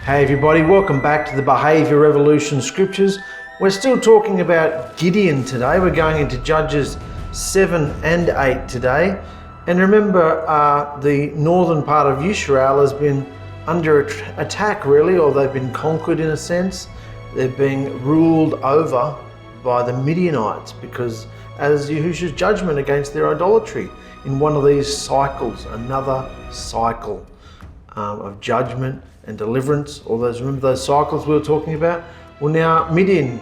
Hey everybody, welcome back to the Behaviour Revolution Scriptures. We're still talking about Gideon today. We're going into Judges 7 and 8 today. And remember, the northern part of Israel has been under attack really, or they've been conquered in a sense. They're being ruled over by the Midianites because as Yahusha's judgment against their idolatry in one of these cycles, another cycle of judgment and deliverance. All those, remember those cycles we were talking about? Well, now Midian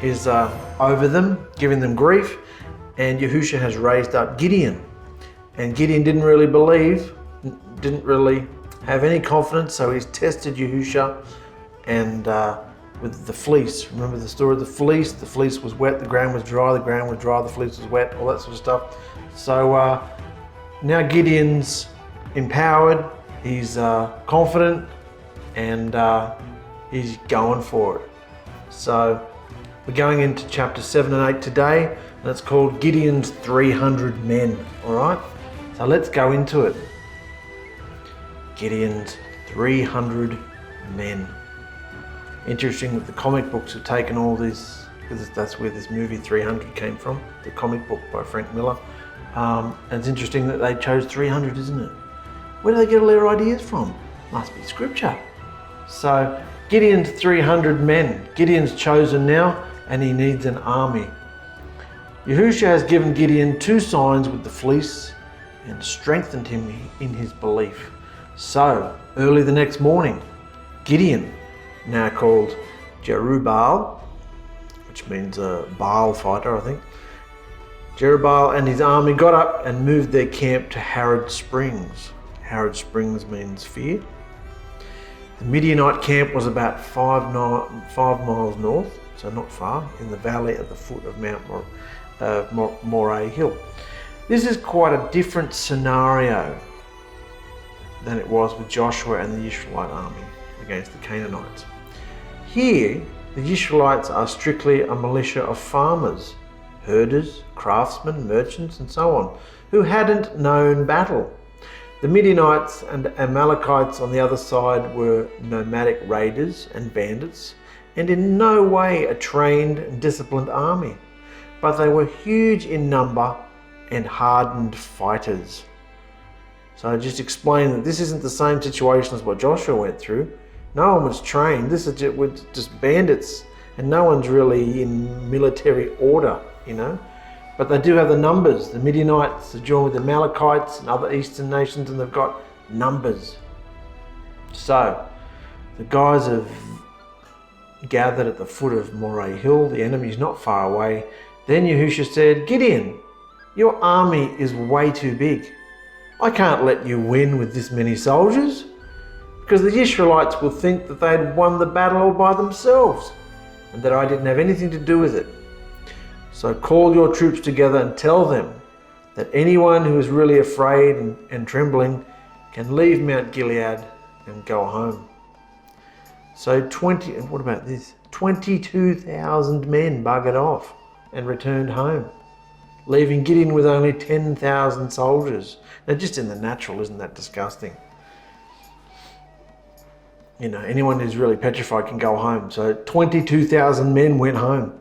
is over them, giving them grief, and Yahusha has raised up Gideon. And Gideon didn't really believe, didn't really have any confidence, so he's tested Yahusha and with the fleece. Remember the story of the fleece? The fleece was wet, the ground was dry, the ground was dry, the fleece was wet, all that sort of stuff. So now Gideon's empowered, he's confident, and he's going for it. So we're going into chapter 7 and 8 today, and it's called Gideon's 300 men, all right? So let's go into it. Gideon's 300 men. Interesting that the comic books have taken all this, because that's where this movie 300 came from, the comic book by Frank Miller. And it's interesting that they chose 300, isn't it? Where do they get all their ideas from? Must be scripture. So Gideon's 300 men. Gideon's chosen now, and he needs an army. Yahusha has given Gideon 2 signs with the fleece and strengthened him in his belief. So early the next morning, Gideon, now called Jerubbaal, which means a Baal fighter, I think. Jerubbaal and his army got up and moved their camp to Ḥared Springs. Ḥared Springs means fear. The Midianite camp was about 5 miles north, so not far, in the valley at the foot of Mount Moreh Hill. This is quite a different scenario than it was with Joshua and the Israelite army against the Canaanites. Here, the Israelites are strictly a militia of farmers, herders, craftsmen, merchants, and so on, who hadn't known battle. The Midianites and Amalekites on the other side were nomadic raiders and bandits, and in no way a trained and disciplined army, but they were huge in number and hardened fighters. So I just explained that this isn't the same situation as what Joshua went through. No one was trained. This is just bandits, and no one's really in military order, you know. But they do have the numbers. The Midianites are joined with the Amalekites and other eastern nations, and they've got numbers. So the guys have gathered at the foot of Moreh Hill. The enemy's not far away. Then Yahusha said, "Gideon, your army is way too big. I can't let you win with this many soldiers, because the Israelites will think that they had won the battle all by themselves and that I didn't have anything to do with it. So call your troops together and tell them that anyone who is really afraid and trembling can leave Mount Gilead and go home." So 22,000 men buggered off and returned home, leaving Gideon with only 10,000 soldiers. Now just in the natural, isn't that disgusting? You know, anyone who's really petrified can go home. So 22,000 men went home.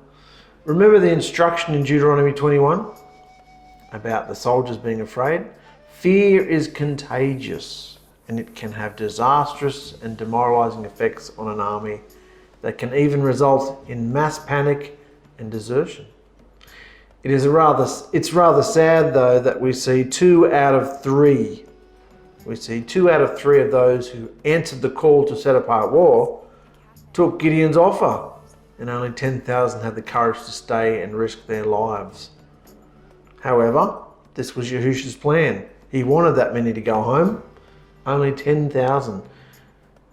Remember the instruction in Deuteronomy 21 about the soldiers being afraid? Fear is contagious, and it can have disastrous and demoralizing effects on an army that can even result in mass panic and desertion. It's rather sad though that we see 2 out of 3 of those who answered the call to set apart war took Gideon's offer, and only 10,000 had the courage to stay and risk their lives. However, this was Yahusha's plan. He wanted that many to go home. Only 10,000.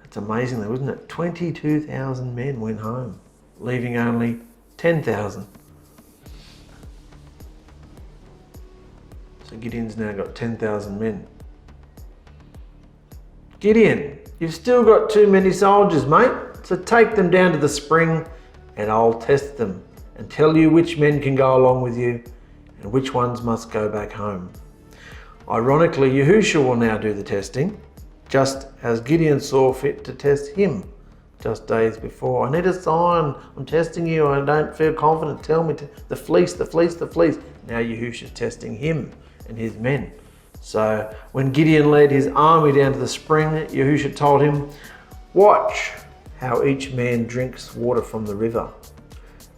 That's amazing though, isn't it? 22,000 men went home, leaving only 10,000. So Gideon's now got 10,000 men. Gideon, you've still got too many soldiers, mate. So take them down to the spring and I'll test them and tell you which men can go along with you and which ones must go back home. Ironically, Yahusha will now do the testing. just as Gideon saw fit to test him just days before. I need a sign. I'm testing you. I don't feel confident. Tell me the fleece, the fleece, the fleece. Now Yahusha's testing him and his men. So when Gideon led his army down to the spring, Yahusha told him, watch how each man drinks water from the river.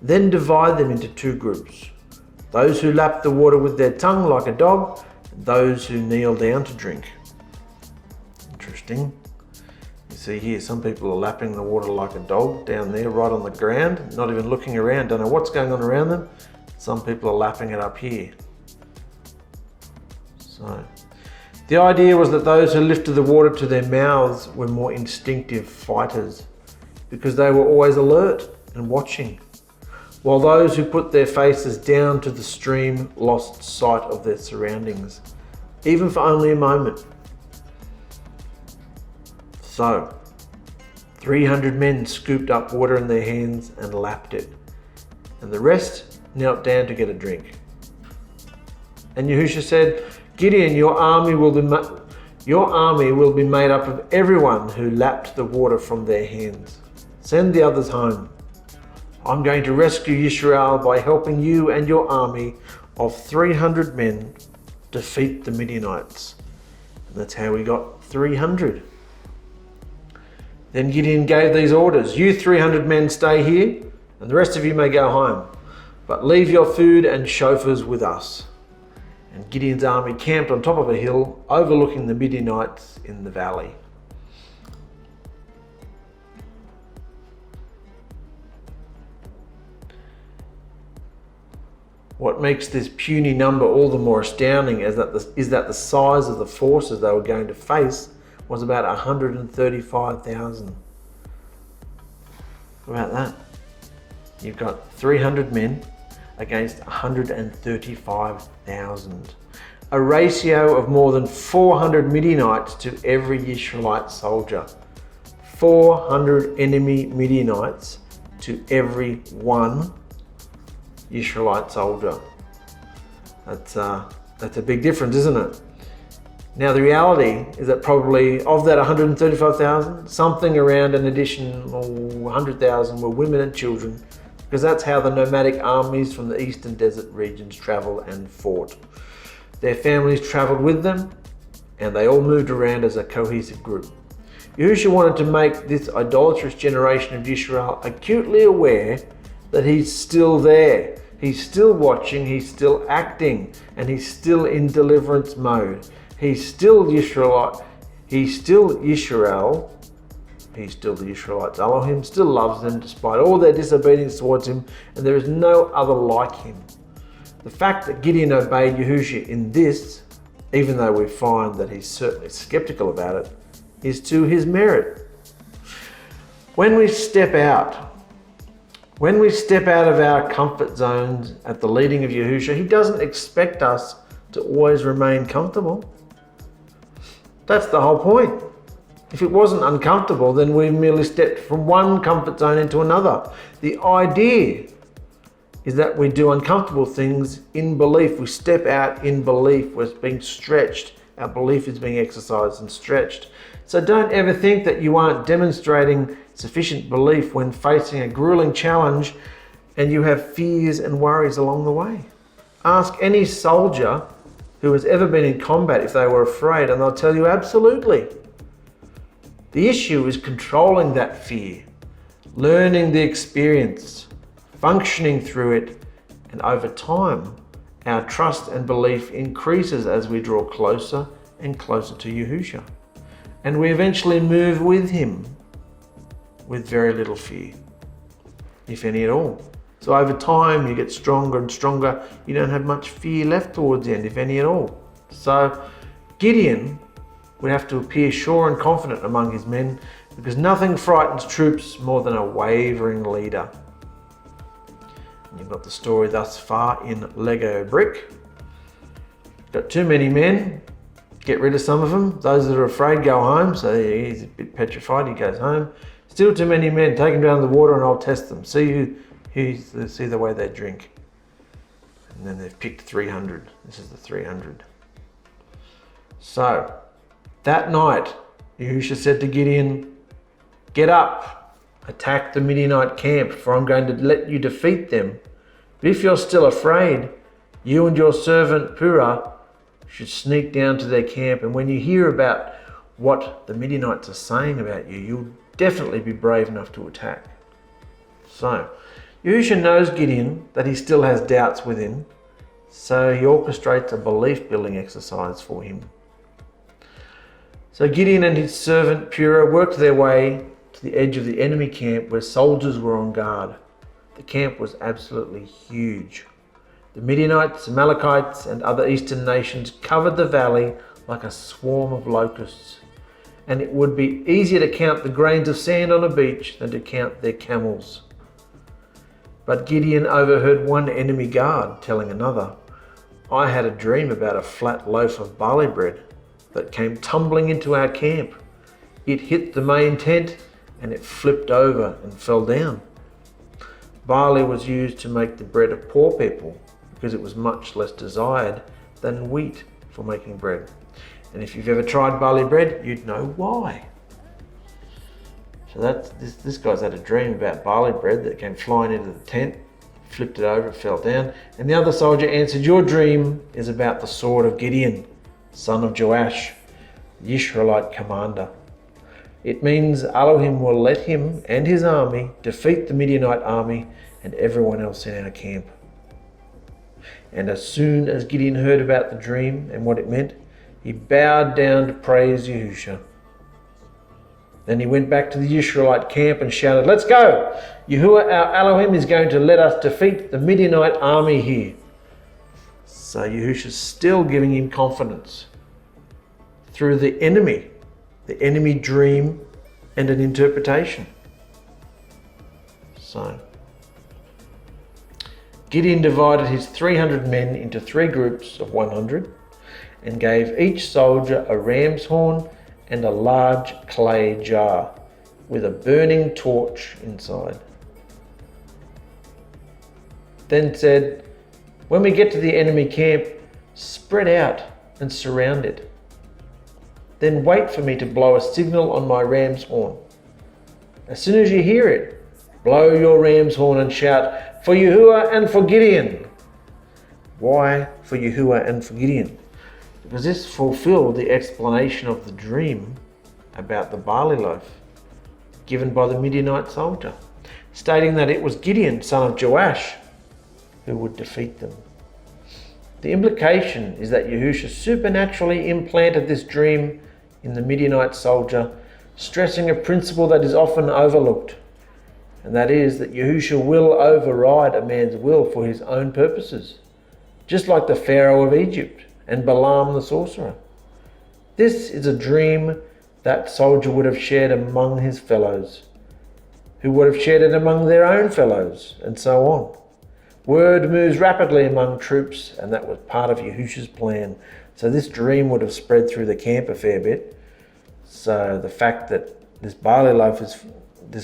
Then divide them into two groups. Those who lap the water with their tongue like a dog, and those who kneel down to drink. Interesting. You see here, some people are lapping the water like a dog down there, right on the ground, not even looking around, don't know what's going on around them. Some people are lapping it up here. So, the idea was that those who lifted the water to their mouths were more instinctive fighters because they were always alert and watching, while those who put their faces down to the stream lost sight of their surroundings, even for only a moment. So, 300 men scooped up water in their hands and lapped it, and the rest knelt down to get a drink. And Yahusha said, Gideon, your army will be made up of everyone who lapped the water from their hands. Send the others home. I'm going to rescue Israel by helping you and your army of 300 men defeat the Midianites. And that's how we got 300. Then Gideon gave these orders. You 300 men stay here, and the rest of you may go home. But leave your food and shofars with us. And Gideon's army camped on top of a hill overlooking the Midianites in the valley. What makes this puny number all the more astounding is that the size of the forces they were going to face was about 135,000. What about that? You've got 300 men against 135,000. A ratio of more than 400 Midianites to every Israelite soldier. 400 enemy Midianites to every one Israelite soldier. That's a big difference, isn't it? Now the reality is that probably of that 135,000, something around an additional 100,000 were women and children, because that's how the nomadic armies from the eastern desert regions traveled and fought. Their families traveled with them, and they all moved around as a cohesive group. Yahusha wanted to make this idolatrous generation of Israel acutely aware that he's still there. He's still watching, he's still acting, and he's still in deliverance mode. He's still Israelite. He's still Israel. He's still the Israelites. Elohim still loves them despite all their disobedience towards him, and there is no other like him. The fact that Gideon obeyed Yahusha in this, even though we find that he's certainly skeptical about it, is to his merit. When we step out of our comfort zones at the leading of Yahusha, he doesn't expect us to always remain comfortable. That's the whole point. If it wasn't uncomfortable, then we merely stepped from one comfort zone into another. The idea is that we do uncomfortable things in belief. We step out in belief. We're being stretched. Our belief is being exercised and stretched. So don't ever think that you aren't demonstrating sufficient belief when facing a grueling challenge and you have fears and worries along the way. Ask any soldier who has ever been in combat if they were afraid, and they'll tell you absolutely. The issue is controlling that fear, learning the experience, functioning through it, and over time, our trust and belief increases as we draw closer and closer to Yahusha. And we eventually move with him with very little fear, if any at all. So over time, you get stronger and stronger. You don't have much fear left towards the end, if any at all. So Gideon would have to appear sure and confident among his men, because nothing frightens troops more than a wavering leader. And you've got the story thus far in Lego brick. Got too many men, get rid of some of them. Those that are afraid go home. So he's a bit petrified, he goes home. Still too many men, take them down to the water and I'll test them. See the way they drink. And then they've picked 300. This is the 300. So that night, Yahusha said to Gideon, "Get up, attack the Midianite camp, for I'm going to let you defeat them. But if you're still afraid, you and your servant Purah should sneak down to their camp, and when you hear about what the Midianites are saying about you, you'll definitely be brave enough to attack." So, Yahusha knows Gideon that he still has doubts within, so he orchestrates a belief-building exercise for him. So Gideon and his servant Purah worked their way to the edge of the enemy camp where soldiers were on guard. The camp was absolutely huge. The Midianites, Amalekites, and other eastern nations covered the valley like a swarm of locusts, and it would be easier to count the grains of sand on a beach than to count their camels. But Gideon overheard one enemy guard telling another, "I had a dream about a flat loaf of barley bread that came tumbling into our camp. It hit the main tent and it flipped over and fell down." Barley was used to make the bread of poor people because it was much less desired than wheat for making bread. And if you've ever tried barley bread, you'd know why. So this guy's had a dream about barley bread that came flying into the tent, flipped it over, it fell down. And the other soldier answered, "Your dream is about the sword of Gideon, son of Joash, the Israelite commander. It means Elohim will let him and his army defeat the Midianite army and everyone else in our camp." And as soon as Gideon heard about the dream and what it meant, he bowed down to praise Yahusha. Then he went back to the Israelite camp and shouted, "Let's go! Yahuwah our Elohim is going to let us defeat the Midianite army here." So Yahusha's still giving him confidence through the enemy dream and an interpretation. So Gideon divided his 300 men into 3 groups of 100 and gave each soldier a ram's horn and a large clay jar with a burning torch inside. Then said, "When we get to the enemy camp, spread out and surround it. Then wait for me to blow a signal on my ram's horn. As soon as you hear it, blow your ram's horn and shout, 'For Yahuwah and for Gideon.'" Why for Yahuwah and for Gideon? Because this fulfilled the explanation of the dream about the barley loaf given by the Midianite soldier, stating that it was Gideon, son of Joash, who would defeat them. The implication is that Yahusha supernaturally implanted this dream in the Midianite soldier, stressing a principle that is often overlooked, and that is that Yahusha will override a man's will for his own purposes, just like the Pharaoh of Egypt and Balaam the sorcerer. This is a dream that soldier would have shared among his fellows, who would have shared it among their own fellows, and so on. Word moves rapidly among troops, and that was part of Yahusha's plan. So this dream would have spread through the camp a fair bit. So the fact that this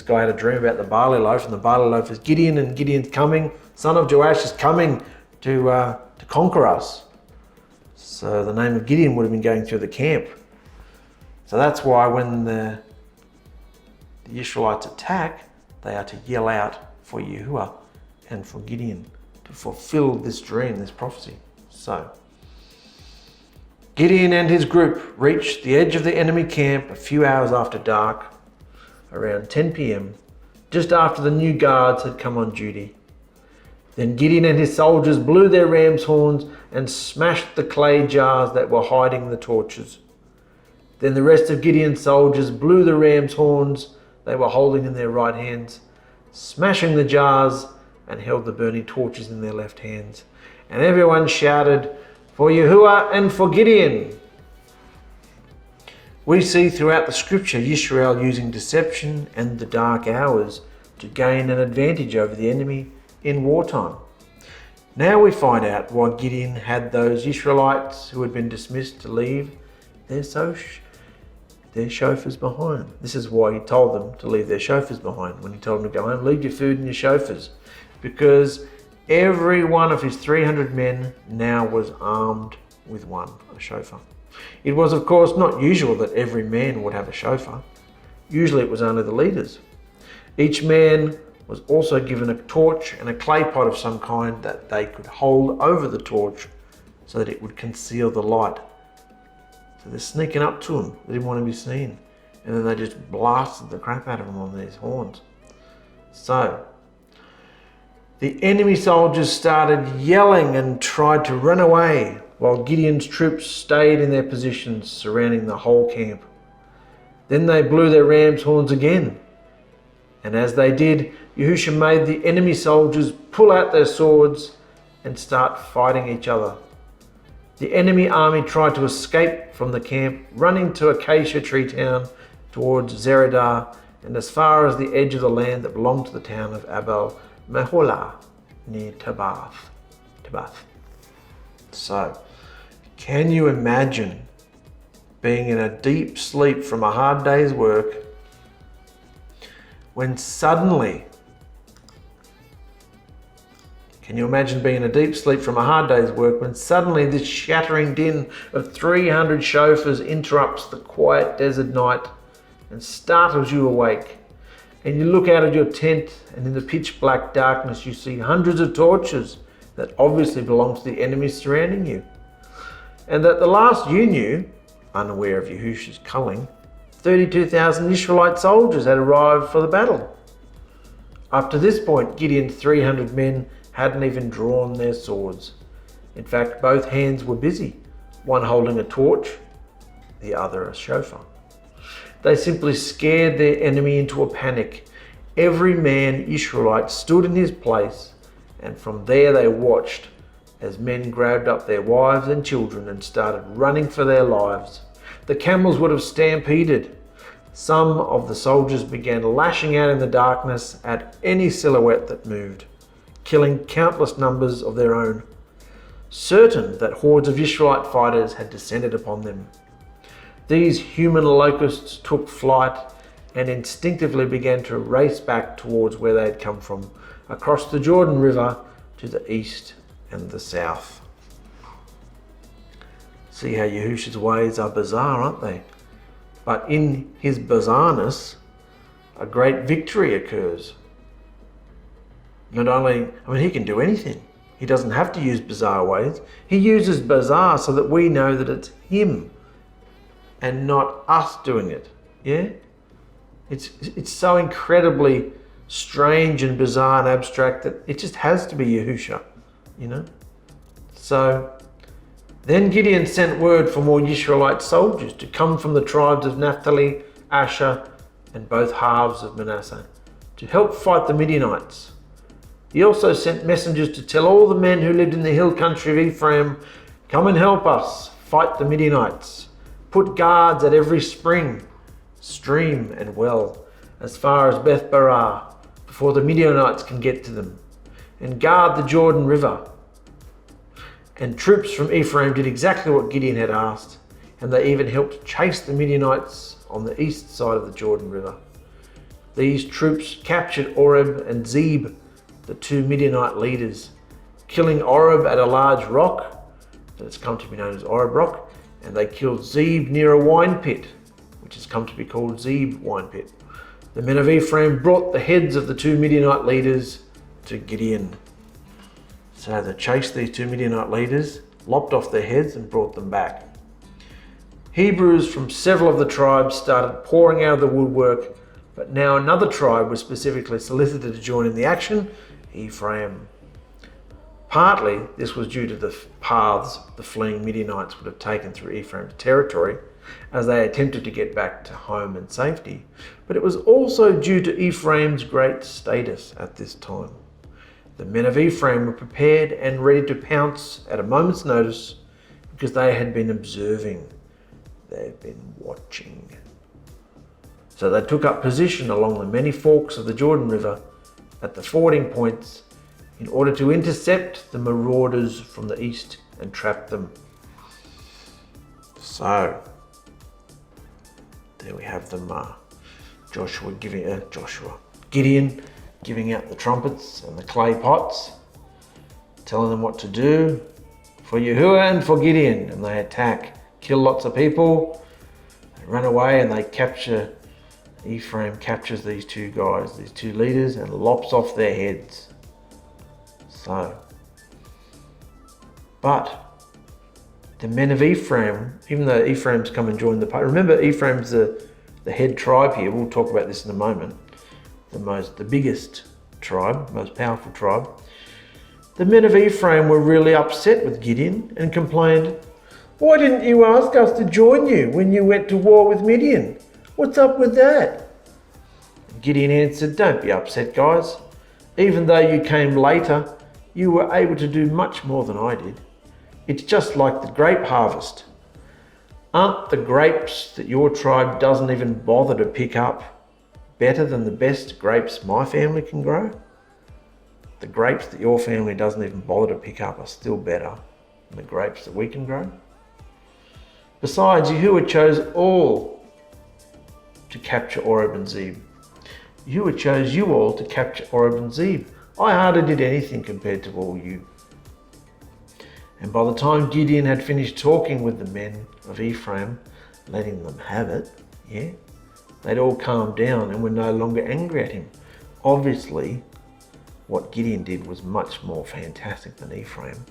guy had a dream about the barley loaf, and the barley loaf is Gideon, and Gideon's coming, son of Joash is coming to conquer us. So the name of Gideon would have been going through the camp. So that's why when the Israelites attack, they are to yell out for Yahuwah and for Gideon to fulfill this dream, this prophecy. So Gideon and his group reached the edge of the enemy camp a few hours after dark, around 10 p.m, just after the new guards had come on duty. Then Gideon and his soldiers blew their ram's horns and smashed the clay jars that were hiding the torches. Then the rest of Gideon's soldiers blew the ram's horns they were holding in their right hands, smashing the jars, and held the burning torches in their left hands. And everyone shouted, "For Yahuwah and for Gideon." We see throughout the scripture Yisrael using deception and the dark hours to gain an advantage over the enemy in wartime. Now we find out why Gideon had those Israelites who had been dismissed to leave their shofars behind. This is why he told them to leave their shofars behind. When he told them to go home, leave your food and your shofars. Because every one of his 300 men now was armed with one, a shofar. It was, of course, not usual that every man would have a shofar. Usually it was only the leaders. Each man was also given a torch and a clay pot of some kind that they could hold over the torch so that it would conceal the light. So they're sneaking up to him. They didn't want to be seen. And then they just blasted the crap out of him on these horns. So the enemy soldiers started yelling and tried to run away while Gideon's troops stayed in their positions surrounding the whole camp. Then they blew their ram's horns again. And as they did, Yahusha made the enemy soldiers pull out their swords and start fighting each other. The enemy army tried to escape from the camp, running to Acacia Tree Town towards Zeradah and as far as the edge of the land that belonged to the town of Abel-Meholah near Tabbath. So, can you imagine being in a deep sleep from a hard day's work when suddenly, this shattering din of 300 shofars interrupts the quiet desert night and startles you awake? And you look out of your tent and in the pitch black darkness you see hundreds of torches that obviously belong to the enemy surrounding you. And at the last you knew, unaware of Yahusha's culling, 32,000 Israelite soldiers had arrived for the battle. Up to this point, Gideon's 300 men hadn't even drawn their swords. In fact, both hands were busy, one holding a torch, the other a shofar. They simply scared their enemy into a panic. Every man Israelite stood in his place, and from there they watched as men grabbed up their wives and children and started running for their lives. The camels would have stampeded. Some of the soldiers began lashing out in the darkness at any silhouette that moved, killing countless numbers of their own, certain that hordes of Israelite fighters had descended upon them. These human locusts took flight and instinctively began to race back towards where they had come from, across the Jordan River to the east and the south. See how Yahusha's ways are bizarre, aren't they? But in his bizarreness, a great victory occurs. Not only, he can do anything. He doesn't have to use bizarre ways. He uses bizarre so that we know that it's him and not us doing it. Yeah? It's so incredibly strange and bizarre and abstract that it just has to be Yahusha, So then Gideon sent word for more Israelite soldiers to come from the tribes of Naphtali, Asher, and both halves of Manasseh to help fight the Midianites. He also sent messengers to tell all the men who lived in the hill country of Ephraim, "Come and help us fight the Midianites. Put guards at every spring, stream and well, as far as Beth-barah, before the Midianites can get to them, and guard the Jordan River." And troops from Ephraim did exactly what Gideon had asked, and they even helped chase the Midianites on the east side of the Jordan River. These troops captured Oreb and Zeb, the two Midianite leaders, killing Oreb at a large rock that has come to be known as Oreb Rock, and they killed Zeb near a wine pit, which has come to be called Zeb wine pit. The men of Ephraim brought the heads of the two Midianite leaders to Gideon. So they chased these two Midianite leaders, lopped off their heads and brought them back. Hebrews from several of the tribes started pouring out of the woodwork, but now another tribe was specifically solicited to join in the action, Ephraim. Partly this was due to the paths the fleeing Midianites would have taken through Ephraim's territory as they attempted to get back to home and safety, but it was also due to Ephraim's great status at this time. The men of Ephraim were prepared and ready to pounce at a moment's notice because they had been observing. They've been watching. So they took up position along the many forks of the Jordan River at the fording points in order to intercept the marauders from the east and trap them. So, there we have them, Gideon giving out the trumpets and the clay pots, telling them what to do for Yahuwah and for Gideon, and they attack kill lots of people, they run away and they capture, Ephraim captures these two guys, these two leaders, and lops off their heads. So, but the men of Ephraim, even though Ephraim's come and joined the party, remember Ephraim's the head tribe here, we'll talk about this in a moment, the biggest tribe, most powerful tribe. The men of Ephraim were really upset with Gideon and complained, "Why didn't you ask us to join you when you went to war with Midian? What's up with that?" Gideon answered, "Don't be upset, guys. Even though you came later, you were able to do much more than I did. It's just like the grape harvest. Aren't the grapes that your tribe doesn't even bother to pick up better than the best grapes my family can grow? The grapes that your family doesn't even bother to pick up are still better than the grapes that we can grow. Besides, Yahusha chose all to capture Oreb and Zeeb. Yahusha chose you all to capture Oreb and Zeeb. I hardly did anything compared to all you." And by the time Gideon had finished talking with the men of Ephraim, letting them have it, they'd all calmed down and were no longer angry at him. Obviously, what Gideon did was much more fantastic than Ephraim.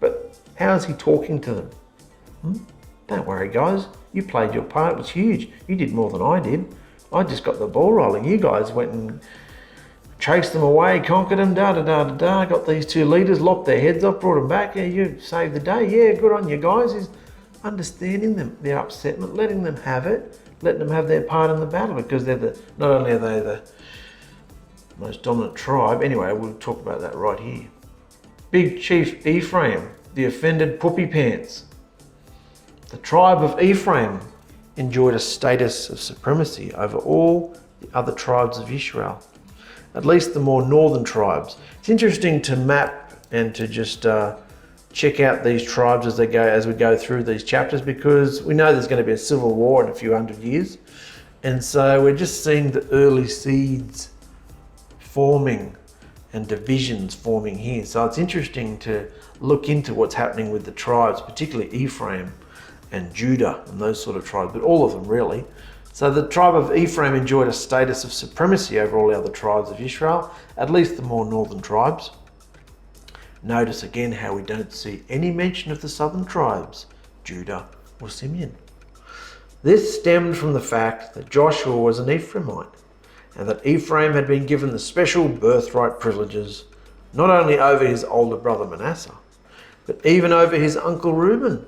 But how is he talking to them? Don't worry, guys. You played your part. It was huge. You did more than I did. I just got the ball rolling. You guys went and chased them away, conquered them, got these two leaders, lopped their heads off, brought them back. Yeah, you saved the day. Yeah, good on you guys. He's understanding them, their upsetment, letting them have it, letting them have their part in the battle, because not only are they the most dominant tribe. Anyway, we'll talk about that right here. Big Chief Ephraim, the offended poopy pants. The tribe of Ephraim enjoyed a status of supremacy over all the other tribes of Israel, at least the more northern tribes. It's interesting to map and to just check out these tribes as we go through these chapters, because we know there's going to be a civil war in a few hundred years, and so we're just seeing the early seeds forming and divisions forming here. So it's interesting to look into what's happening with the tribes, particularly Ephraim and Judah and those sort of tribes, but all of them really. So the tribe of Ephraim enjoyed a status of supremacy over all the other tribes of Israel, at least the more northern tribes. Notice again how we don't see any mention of the southern tribes, Judah or Simeon. This stemmed from the fact that Joshua was an Ephraimite, and that Ephraim had been given the special birthright privileges, not only over his older brother Manasseh, but even over his uncle Reuben.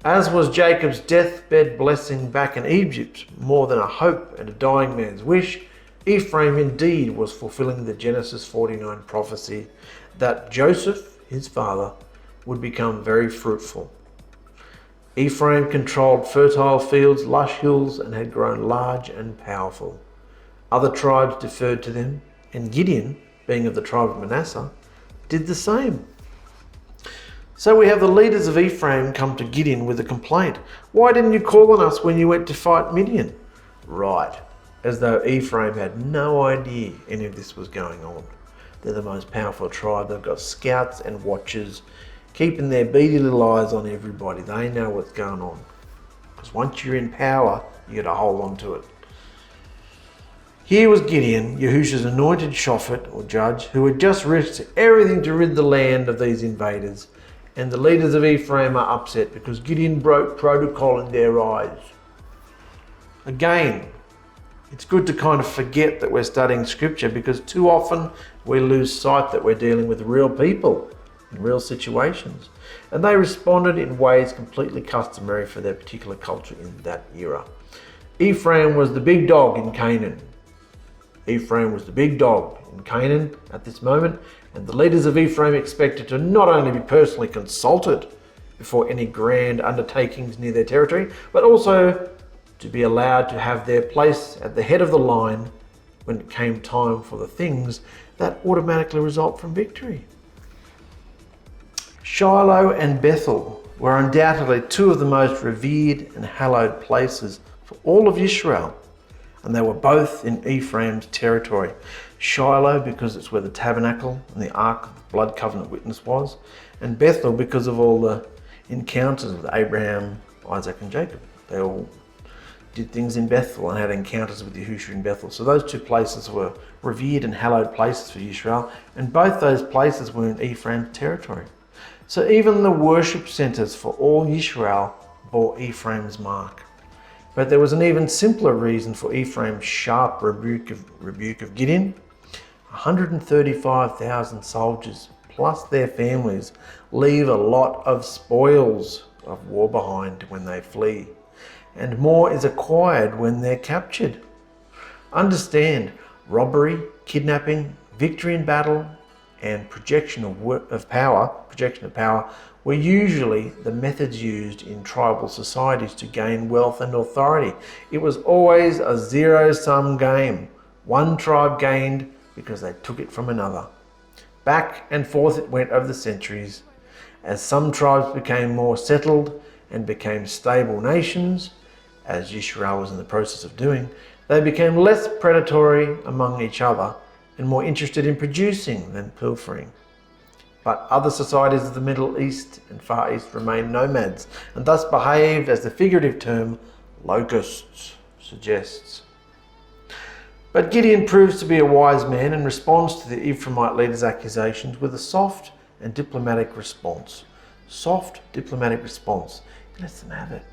As was Jacob's deathbed blessing back in Egypt, more than a hope and a dying man's wish, Ephraim indeed was fulfilling the Genesis 49 prophecy that Joseph, his father, would become very fruitful. Ephraim controlled fertile fields, lush hills, and had grown large and powerful. Other tribes deferred to them, and Gideon, being of the tribe of Manasseh, did the same. So we have the leaders of Ephraim come to Gideon with a complaint. "Why didn't you call on us when you went to fight Midian?" Right, as though Ephraim had no idea any of this was going on. They're the most powerful tribe. They've got scouts and watchers keeping their beady little eyes on everybody. They know what's going on. Because once you're in power, you got to hold on to it. Here was Gideon, Yahusha's anointed shophet or judge, who had just risked everything to rid the land of these invaders. And the leaders of Ephraim are upset because Gideon broke protocol in their eyes. Again, it's good to kind of forget that we're studying scripture, because too often we lose sight that we're dealing with real people in real situations. And they responded in ways completely customary for their particular culture in that era. Ephraim was the big dog in Canaan. Ephraim was the big dog in Canaan at this moment, and the leaders of Ephraim expected to not only be personally consulted before any grand undertakings near their territory, but also to be allowed to have their place at the head of the line when it came time for the things that automatically result from victory. Shiloh and Bethel were undoubtedly two of the most revered and hallowed places for all of Israel, and they were both in Ephraim's territory. Shiloh because it's where the tabernacle and the Ark of the Blood Covenant witness was, and Bethel because of all the encounters with Abraham, Isaac and Jacob. They all did things in Bethel and had encounters with Yahusha in Bethel. So those two places were revered and hallowed places for Israel, and both those places were in Ephraim's territory. So even the worship centres for all Israel bore Ephraim's mark. But there was an even simpler reason for Ephraim's sharp rebuke of Gideon. 135,000 soldiers plus their families leave a lot of spoils of war behind when they flee, and more is acquired when they're captured. Understand, robbery, kidnapping, victory in battle, and projection of power were usually the methods used in tribal societies to gain wealth and authority. It was always a zero-sum game. One tribe gained because they took it from another. Back and forth it went over the centuries. As some tribes became more settled and became stable nations, as Israel was in the process of doing, they became less predatory among each other and more interested in producing than pilfering. But other societies of the Middle East and Far East remained nomads and thus behaved as the figurative term locusts suggests. But Gideon proves to be a wise man and responds to the Ephraimite leader's accusations with a soft and diplomatic response. Soft diplomatic response. He lets them have it.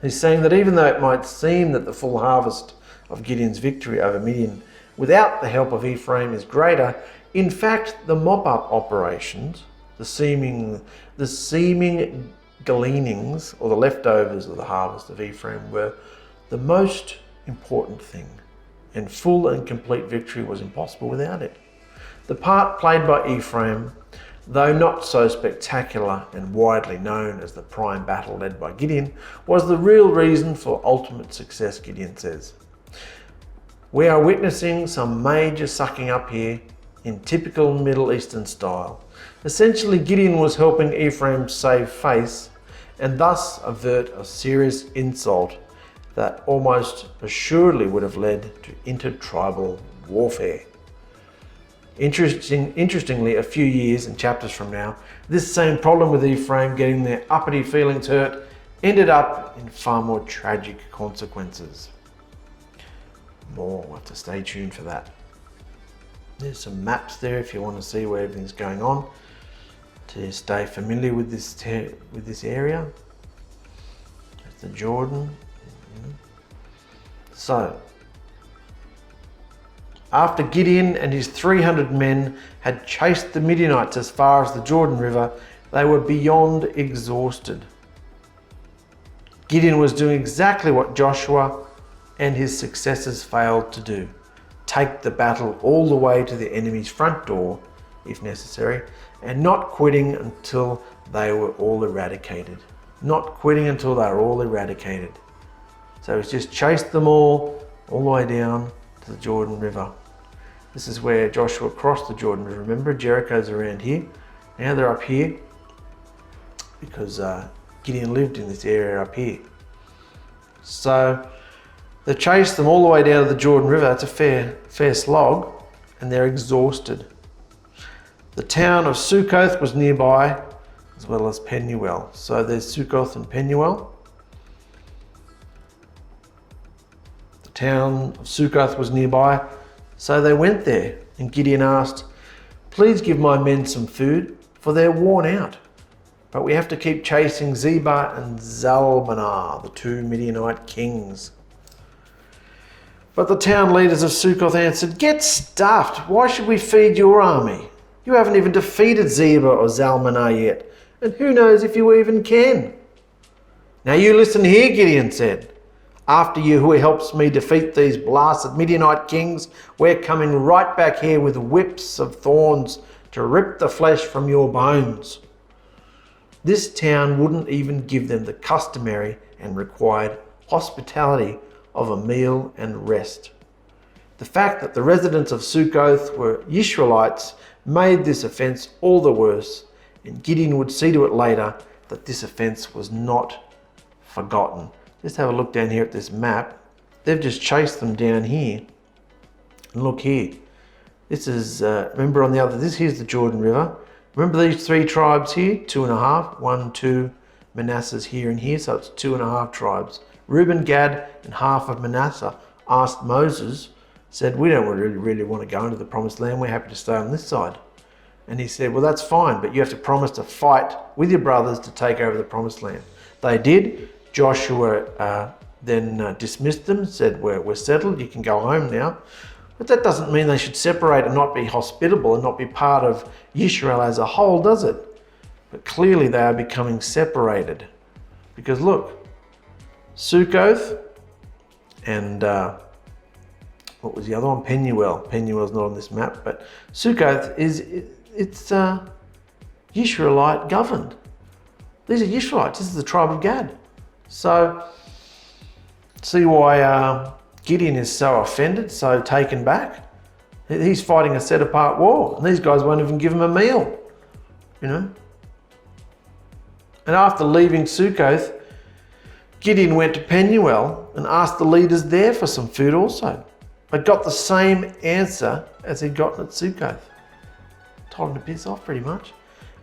He's saying that even though it might seem that the full harvest of Gideon's victory over Midian without the help of Ephraim is greater, in fact the mop-up operations, the seeming gleanings or the leftovers of the harvest of Ephraim were the most important thing, and full and complete victory was impossible without it. The part played by Ephraim, though not so spectacular and widely known as the prime battle led by Gideon, was the real reason for ultimate success, Gideon says. We are witnessing some major sucking up here in typical Middle Eastern style. Essentially, Gideon was helping Ephraim save face and thus avert a serious insult that almost assuredly would have led to intertribal warfare. Interestingly, a few years and chapters from now, this same problem with Ephraim getting their uppity feelings hurt ended up in far more tragic consequences. We'll have to stay tuned for that. There's some maps there if you want to see where everything's going on, to stay familiar with this area. That's the Jordan. So, after Gideon and his 300 men had chased the Midianites as far as the Jordan River, they were beyond exhausted. Gideon was doing exactly what Joshua and his successors failed to do: take the battle all the way to the enemy's front door, if necessary, and not quitting until they were all eradicated. Not quitting until they were all eradicated. So he's just chased them all the way down to the Jordan River. This is where Joshua crossed the Jordan River. Remember, Jericho's around here. Now they're up here because Gideon lived in this area up here. So they chased them all the way down to the Jordan River. That's a fair slog, and they're exhausted. The town of Sukkoth was nearby, as well as Penuel. So there's Sukkoth and Penuel. The town of Sukkoth was nearby, so they went there, and Gideon asked, "Please give my men some food, for they're worn out. But we have to keep chasing Zebah and Zalmunna, the two Midianite kings." But the town leaders of Sukkoth answered, "Get stuffed. Why should we feed your army? You haven't even defeated Zebah or Zalmunna yet, and who knows if you even can." "Now you listen here," Gideon said. "After you who helps me defeat these blasted Midianite kings, we're coming right back here with whips of thorns to rip the flesh from your bones." This town wouldn't even give them the customary and required hospitality of a meal and rest. The fact that the residents of Sukkoth were Israelites made this offence all the worse, and Gideon would see to it later that this offence was not forgotten. Just have a look down here at this map. They've just chased them down here. And look here. This is, remember on the other, here's the Jordan River. Remember these three tribes here? 2.5. 1, 2, Manasseh's here and here, so it's 2.5 tribes. Reuben, Gad, and half of Manasseh asked Moses, said, we don't really want to go into the promised land. We're happy to stay on this side. And he said, well, that's fine, but you have to promise to fight with your brothers to take over the promised land. They did. Joshua then dismissed them, said, we're settled, you can go home now. But that doesn't mean they should separate and not be hospitable and not be part of Israel as a whole, does it? But clearly they are becoming separated. Because look, Sukkoth and what was the other one? Penuel. Penuel's not on this map, but Sukkoth it's Yisraelite governed. These are Yisraelites. This is the tribe of Gad. So see why Gideon is so offended, so taken back. He's fighting a set-apart war, and these guys won't even give him a meal, you know. And after leaving Sukkoth, Gideon went to Penuel and asked the leaders there for some food also, but got the same answer as he'd gotten at Sukkoth. Told him to piss off pretty much.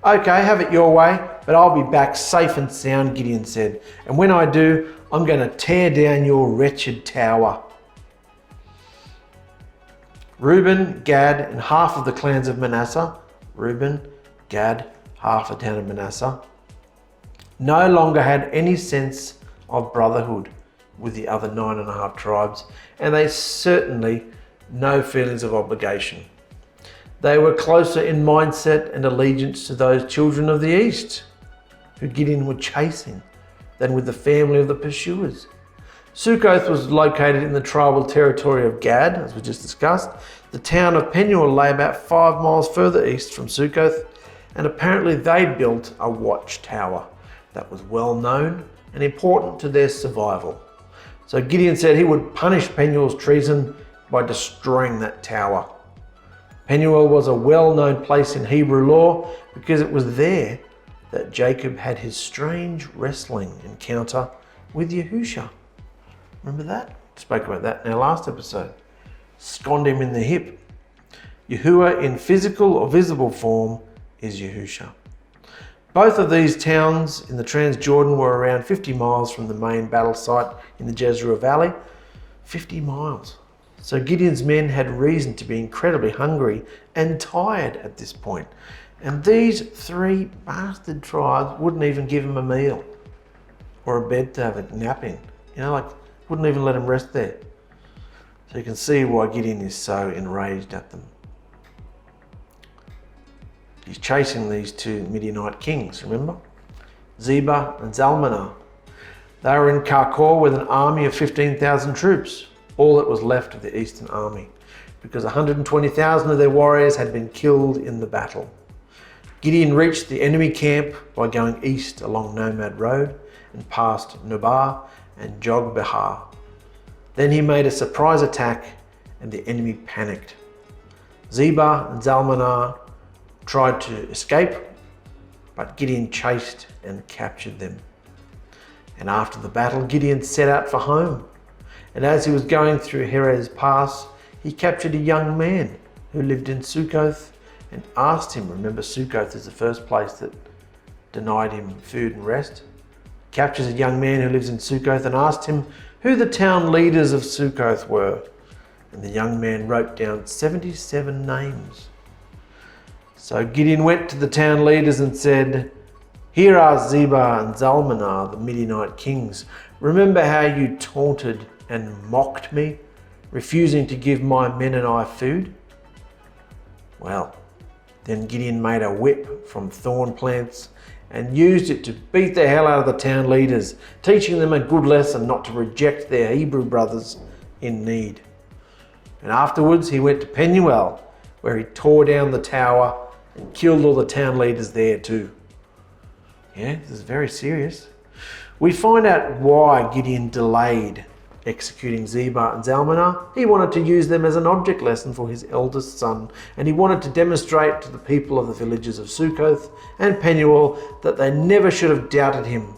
Okay, have it your way, but I'll be back safe and sound, Gideon said. And when I do, I'm going to tear down your wretched tower. Reuben, Gad, and half of the clans of Manasseh, Reuben, Gad, half a town of Manasseh, no longer had any sense of brotherhood with the other 9.5 tribes, and they certainly no feelings of obligation. They were closer in mindset and allegiance to those children of the east who Gideon were chasing than with the family of the pursuers. Sukkoth was located in the tribal territory of Gad, as we just discussed. The town of Penuel lay about 5 miles further east from Sukkoth, and apparently they'd built a watchtower that was well known and important to their survival. So Gideon said he would punish Penuel's treason by destroying that tower. Penuel was a well-known place in Hebrew law because it was there that Jacob had his strange wrestling encounter with Yahusha. Remember that? Spoke about that in our last episode. Sconned him in the hip. Yahuwah in physical or visible form is Yahusha. Both of these towns in the Transjordan were around 50 miles from the main battle site in the Jezreel Valley. 50 miles. So Gideon's men had reason to be incredibly hungry and tired at this point. And these 3 bastard tribes wouldn't even give him a meal or a bed to have a nap in. You know, like, wouldn't even let him rest there. So you can see why Gideon is so enraged at them. He's chasing these 2 Midianite kings, remember? Zebah and Zalmunna. They were in Karkor with an army of 15,000 troops, all that was left of the eastern army, because 120,000 of their warriors had been killed in the battle. Gideon reached the enemy camp by going east along Nomad Road and past Nobah and Jogbehar. Then he made a surprise attack and the enemy panicked. Zebah and Zalmunna tried to escape, but Gideon chased and captured them. And after the battle, Gideon set out for home. And as he was going through Heres Pass, he captured a young man who lived in Sukkoth and asked him, remember Sukkoth is the first place that denied him food and rest, captures a young man who lives in Sukkoth and asked him who the town leaders of Sukkoth were. And the young man wrote down 77 names. So Gideon went to the town leaders and said, here are Zebah and Zalmunna, the Midianite kings. Remember how you taunted and mocked me, refusing to give my men and I food? Well, then Gideon made a whip from thorn plants and used it to beat the hell out of the town leaders, teaching them a good lesson not to reject their Hebrew brothers in need. And afterwards he went to Penuel, where he tore down the tower and killed all the town leaders there too. Yeah, this is very serious. We find out why Gideon delayed executing Zebah and Zalmunna. He wanted to use them as an object lesson for his eldest son, and he wanted to demonstrate to the people of the villages of Sukkoth and Penuel that they never should have doubted him.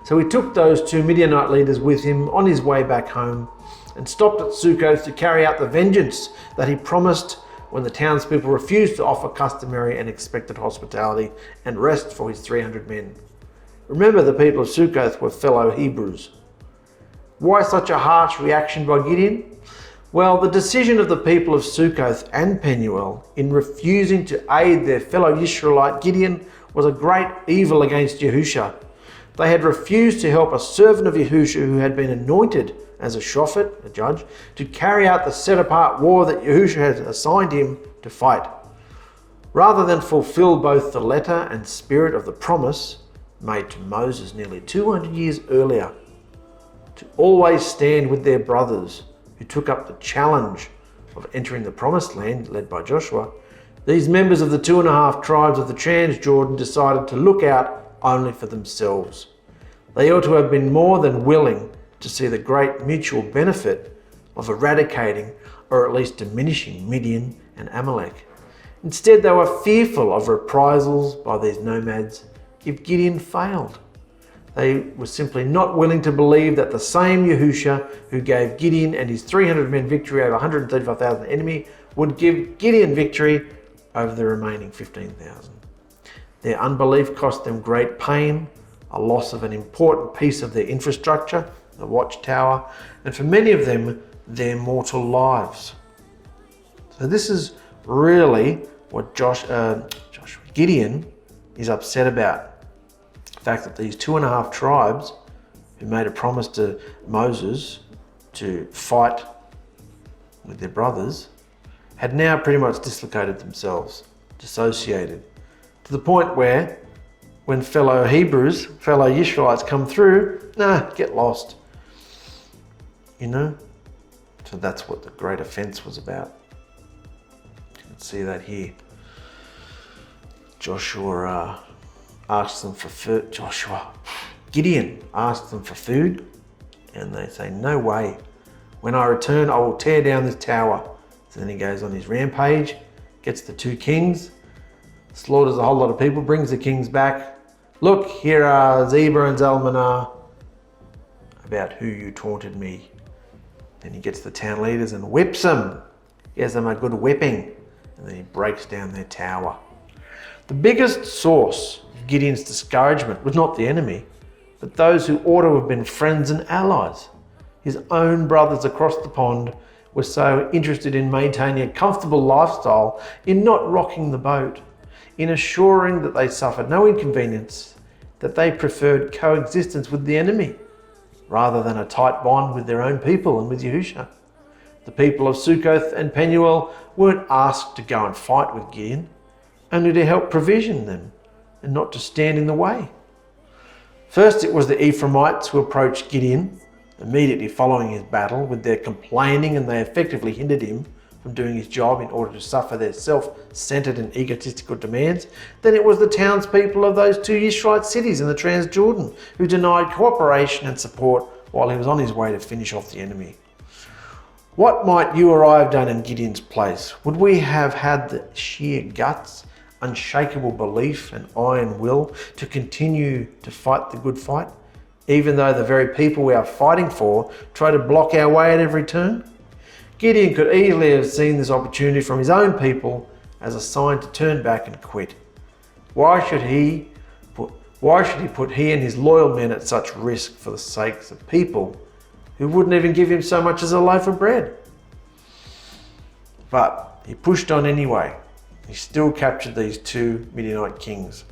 So he took those 2 Midianite leaders with him on his way back home and stopped at Sukkoth to carry out the vengeance that he promised when the townspeople refused to offer customary and expected hospitality and rest for his 300 men. Remember, the people of Sukkoth were fellow Hebrews. Why such a harsh reaction by Gideon? Well, the decision of the people of Sukkoth and Penuel in refusing to aid their fellow Israelite Gideon was a great evil against Yahusha. They had refused to help a servant of Yahusha who had been anointed as a shophet, a judge, to carry out the set-apart war that Yahusha had assigned him to fight. Rather than fulfill both the letter and spirit of the promise made to Moses nearly 200 years earlier, to always stand with their brothers who took up the challenge of entering the promised land led by Joshua, these members of the 2.5 tribes of the Transjordan decided to look out only for themselves. They ought to have been more than willing to see the great mutual benefit of eradicating or at least diminishing Midian and Amalek. Instead, they were fearful of reprisals by these nomads if Gideon failed. They were simply not willing to believe that the same Yahusha who gave Gideon and his 300 men victory over 135,000 enemy would give Gideon victory over the remaining 15,000. Their unbelief cost them great pain, a loss of an important piece of their infrastructure, the watchtower, and for many of them, their mortal lives. So this is really what Gideon is upset about. The fact that these 2.5 tribes who made a promise to Moses to fight with their brothers had now pretty much dislocated themselves, dissociated, to the point where when fellow Hebrews, fellow Israelites come through, get lost. You know? So that's what the great offense was about. You can see that here. Gideon asks them for food, and they say, "No way. When I return, I will tear down this tower." So then he goes on his rampage, gets the 2 kings, slaughters a whole lot of people, brings the kings back. "Look, here are Zebah and Zalmunna, about who you taunted me." Then he gets the town leaders and whips them. He gives them a good whipping, and then he breaks down their tower. The biggest source of Gideon's discouragement was not the enemy, but those who ought to have been friends and allies. His own brothers across the pond were so interested in maintaining a comfortable lifestyle, in not rocking the boat, in assuring that they suffered no inconvenience, that they preferred coexistence with the enemy, rather than a tight bond with their own people and with Yahusha. The people of Sukkoth and Penuel weren't asked to go and fight with Gideon, only to help provision them and not to stand in the way. First, it was the Ephraimites who approached Gideon immediately following his battle with their complaining, and they effectively hindered him from doing his job in order to suffer their self-centered and egotistical demands. Then it was the townspeople of those 2 Israelite cities in the Transjordan who denied cooperation and support while he was on his way to finish off the enemy. What might you or I have done in Gideon's place? Would we have had the sheer guts, unshakable belief and iron will to continue to fight the good fight, even though the very people we are fighting for try to block our way at every turn? Gideon could easily have seen this opportunity from his own people as a sign to turn back and quit. Why should he put he and his loyal men at such risk for the sakes of people who wouldn't even give him so much as a loaf of bread? But he pushed on anyway. He still captured these 2 Midianite kings.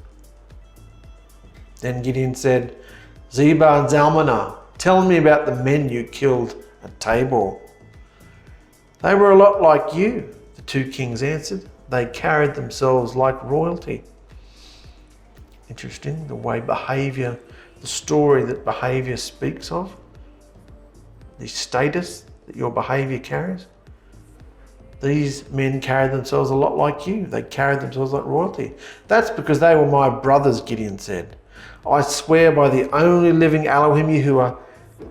Then Gideon said, "Zebah and Zalmunna, tell me about the men you killed at Tabor." "They were a lot like you," the 2 kings answered. "They carried themselves like royalty." Interesting, the way behaviour, the story that behaviour speaks of, the status that your behaviour carries. These men carried themselves a lot like you. They carried themselves like royalty. "That's because they were my brothers," Gideon said. "I swear by the only living Elohim Yahuwah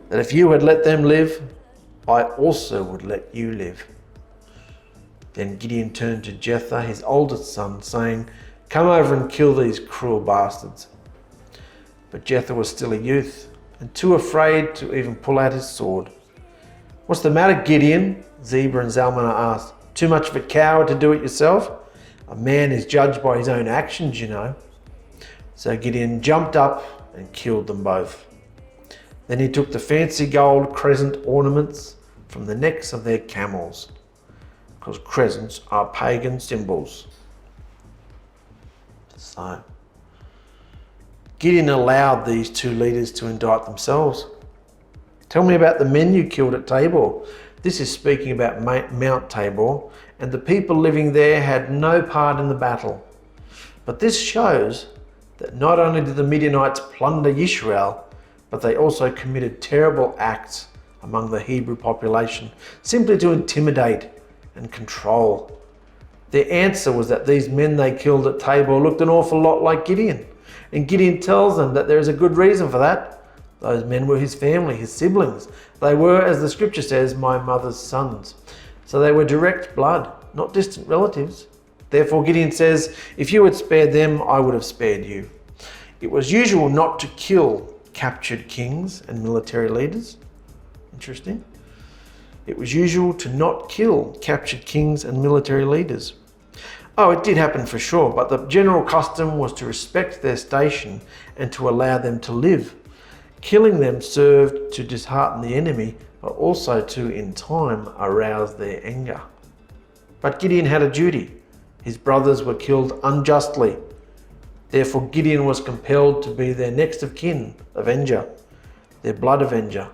that if you had let them live, I also would let you live." Then Gideon turned to Jephthah, his oldest son, saying, "Come over and kill these cruel bastards." But Jephthah was still a youth and too afraid to even pull out his sword. "What's the matter, Gideon?" Zebah and Zalmunna asked. Too much of a coward to do it yourself? A man is judged by his own actions, you know. So Gideon jumped up and killed them both. Then he took the fancy gold crescent ornaments from the necks of their camels, because crescents are pagan symbols. So Gideon allowed these two leaders to indict themselves. Tell me about the men you killed at Tabor. This is speaking about Mount Tabor, and the people living there had no part in the battle. But this shows that not only did the Midianites plunder Israel, but they also committed terrible acts among the Hebrew population, simply to intimidate and control. Their answer was that these men they killed at Tabor looked an awful lot like Gideon. And Gideon tells them that there is a good reason for that. Those men were his family, his siblings. They were, as the scripture says, my mother's sons. So they were direct blood, not distant relatives. Therefore Gideon says, if you had spared them, I would have spared you. It was usual not to kill captured kings and military leaders. Interesting. It was usual to not kill captured kings and military leaders. Oh, it did happen for sure, but the general custom was to respect their station and to allow them to live. Killing them served to dishearten the enemy, but also to, in time, arouse their anger. But Gideon had a duty. His brothers were killed unjustly. Therefore Gideon was compelled to be their next of kin, avenger, their blood avenger.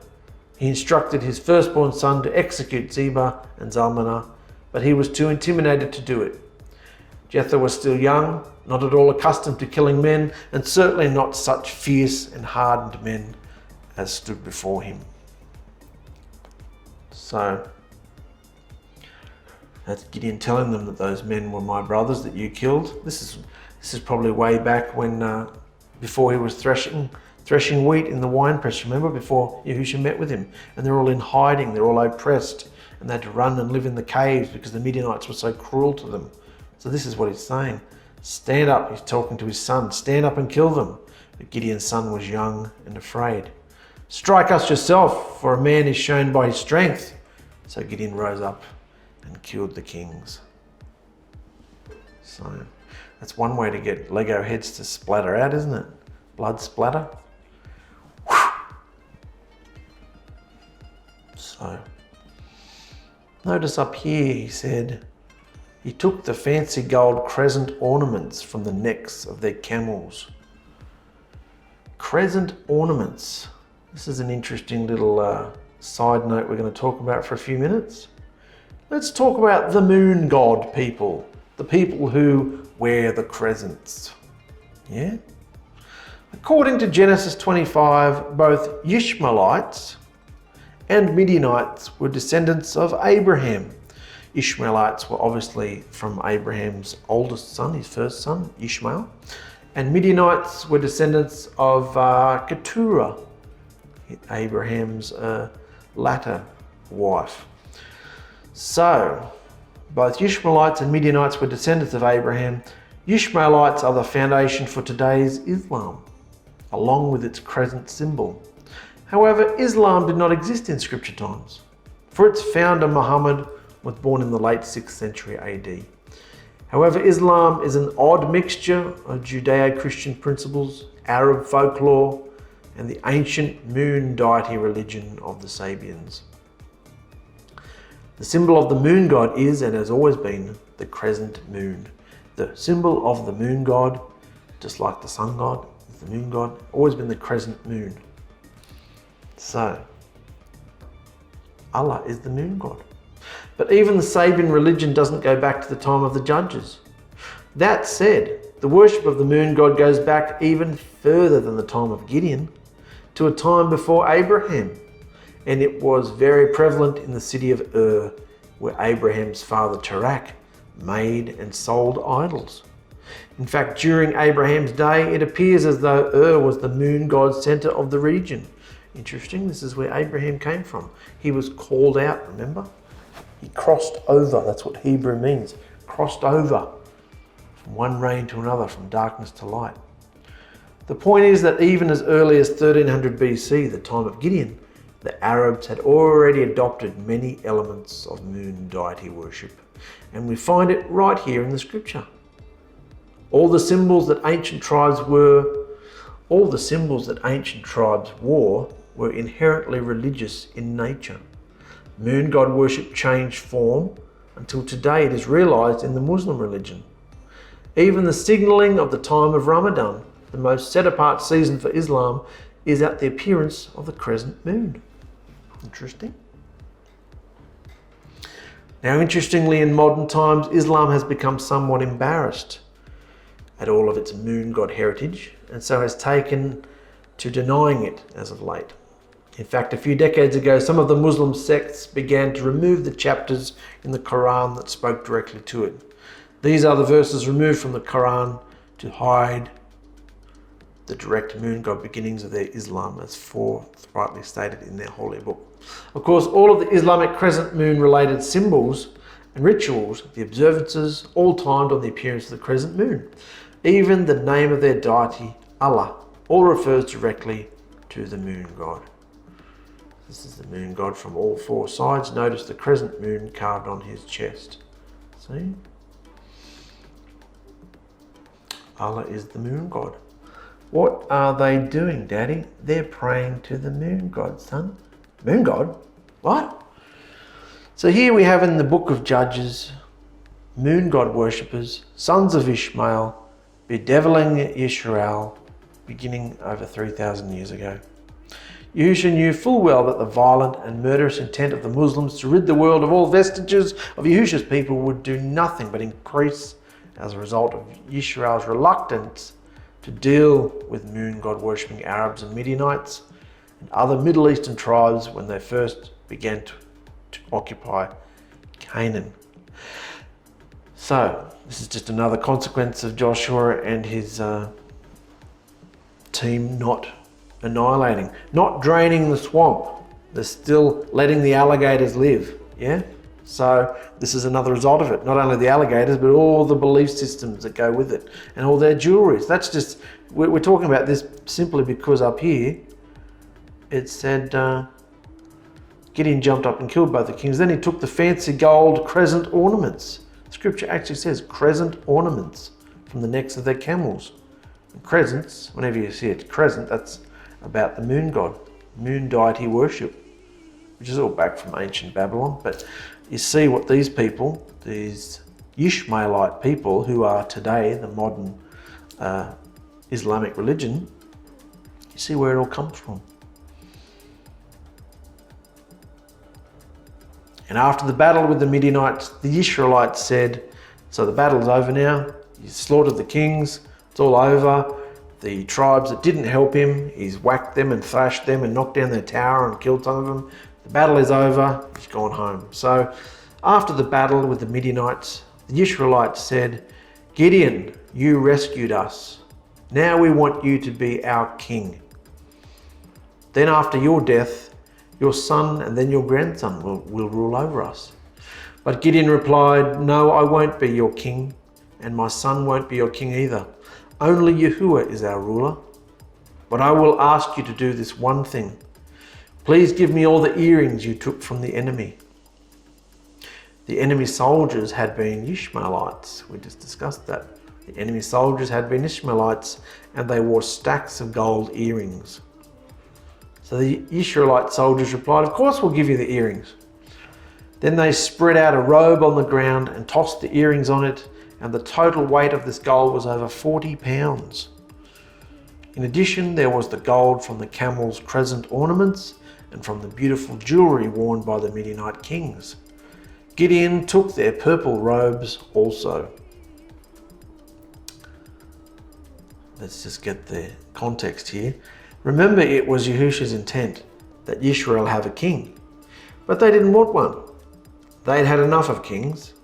He instructed his firstborn son to execute Zebah and Zalmunna, but he was too intimidated to do it. Jephthah was still young, not at all accustomed to killing men, and certainly not such fierce and hardened men as stood before him. So that's Gideon telling them that those men were my brothers that you killed. This is probably way back when, before he was threshing wheat in the winepress, remember, before Yahusha met with him. And they're all in hiding, they're all oppressed, and they had to run and live in the caves because the Midianites were so cruel to them. So this is what he's saying. Stand up, he's talking to his son, stand up and kill them. But Gideon's son was young and afraid. Strike us yourself, for a man is shown by his strength. So Gideon rose up and killed the kings. So that's one way to get Lego heads to splatter out, isn't it? Blood splatter. So notice up here he said, he took the fancy gold crescent ornaments from the necks of their camels. Crescent ornaments. This is an interesting little side note we're going to talk about for a few minutes. Let's talk about the moon god people, the people who wear the crescents. Yeah? According to Genesis 25, both Ishmaelites and Midianites were descendants of Abraham. Ishmaelites were obviously from Abraham's oldest son, his first son, Ishmael. And Midianites were descendants of Keturah, Abraham's latter wife. So, both Ishmaelites and Midianites were descendants of Abraham. Ishmaelites are the foundation for today's Islam, along with its crescent symbol. However, Islam did not exist in scripture times, for its founder Muhammad was born in the late 6th century AD. However, Islam is an odd mixture of Judeo-Christian principles, Arab folklore, and the ancient moon deity religion of the Sabians. The symbol of the moon god is, and has always been, the crescent moon. The symbol of the moon god, just like the sun god, is the moon god, always been the crescent moon. So, Allah is the moon god. But even the Sabian religion doesn't go back to the time of the judges. That said, the worship of the moon god goes back even further than the time of Gideon, to a time before Abraham. And it was very prevalent in the city of where Abraham's father Terach made and sold idols. In fact, during Abraham's day, it appears as though was the moon god's center of the region. Interesting, this is where Abraham came from. He was called out, remember? He crossed over, that's what Hebrew means, crossed over from one reign to another, from darkness to light. The point is that even as early as 1300 BC, the time of Gideon, the Arabs had already adopted many elements of moon deity worship. And we find it right here in the scripture. All the symbols that ancient tribes wore were inherently religious in nature. Moon god worship changed form until today it is realized in the Muslim religion. Even the signaling of the time of Ramadan, the most set apart season for Islam, is at the appearance of the crescent moon. Interesting. Now, interestingly, in modern times, Islam has become somewhat embarrassed at all of its moon god heritage, and so has taken to denying it as of late. In fact, a few decades ago, some of the Muslim sects began to remove the chapters in the Quran that spoke directly to it. These are the verses removed from the Quran to hide the direct moon god beginnings of their Islam, as forthrightly stated in their holy book. Of course, all of the Islamic crescent moon related symbols and rituals, the observances, all timed on the appearance of the crescent moon. Even the name of their deity, Allah, all refers directly to the moon god. This is the moon god from all four sides. Notice the crescent moon carved on his chest. See? Allah is the moon god. What are they doing, Daddy? They're praying to the moon god, son. Moon god? What? So here we have in the book of Judges, moon god worshippers, sons of Ishmael, bedeviling Israel, beginning over 3,000 years ago. Yahusha knew full well that the violent and murderous intent of the Muslims to rid the world of all vestiges of Yahusha's people would do nothing but increase as a result of Israel's reluctance to deal with moon god worshipping Arabs and Midianites and other Middle Eastern tribes when they first began to occupy Canaan. So this is just another consequence of Joshua and his team not annihilating, not draining the swamp. They're still letting the alligators live, yeah? So this is another result of it. Not only the alligators, but all the belief systems that go with it and all their jewelries. That's just, we're talking about this simply because up here it said Gideon jumped up and killed both the kings. Then he took the fancy gold crescent ornaments. Scripture actually says crescent ornaments from the necks of their camels. And crescents, whenever you see it, crescent, that's about the moon god, moon deity worship, which is all back from ancient Babylon. But you see what these people, these Ishmaelite people who are today the modern Islamic religion, you see where it all comes from. And after the battle with the Midianites, the Israelites said, so the battle's over now, you slaughtered the kings, it's all over. The tribes that didn't help him, he's whacked them and thrashed them and knocked down their tower and killed some of them. The battle is over, he's gone home. So after the battle with the Midianites, the Israelites said, Gideon, you rescued us. Now we want you to be our king. Then after your death, your son and then your grandson will rule over us. But Gideon replied, no, I won't be your king, and my son won't be your king either. Only Yahuwah is our ruler. But I will ask you to do this one thing. Please give me all the earrings you took from the enemy. The enemy soldiers had been Ishmaelites. We just discussed that. The enemy soldiers had been Ishmaelites, and they wore stacks of gold earrings. So the Israelite soldiers replied, of course we'll give you the earrings. Then they spread out a robe on the ground and tossed the earrings on it, and the total weight of this gold was over 40 pounds. In addition, there was the gold from the camels' crescent ornaments and from the beautiful jewelry worn by the Midianite kings. Gideon took their purple robes also. Let's just get the context here. Remember, it was Yahusha's intent that Israel have a king, but they didn't want one. They'd had enough of kings.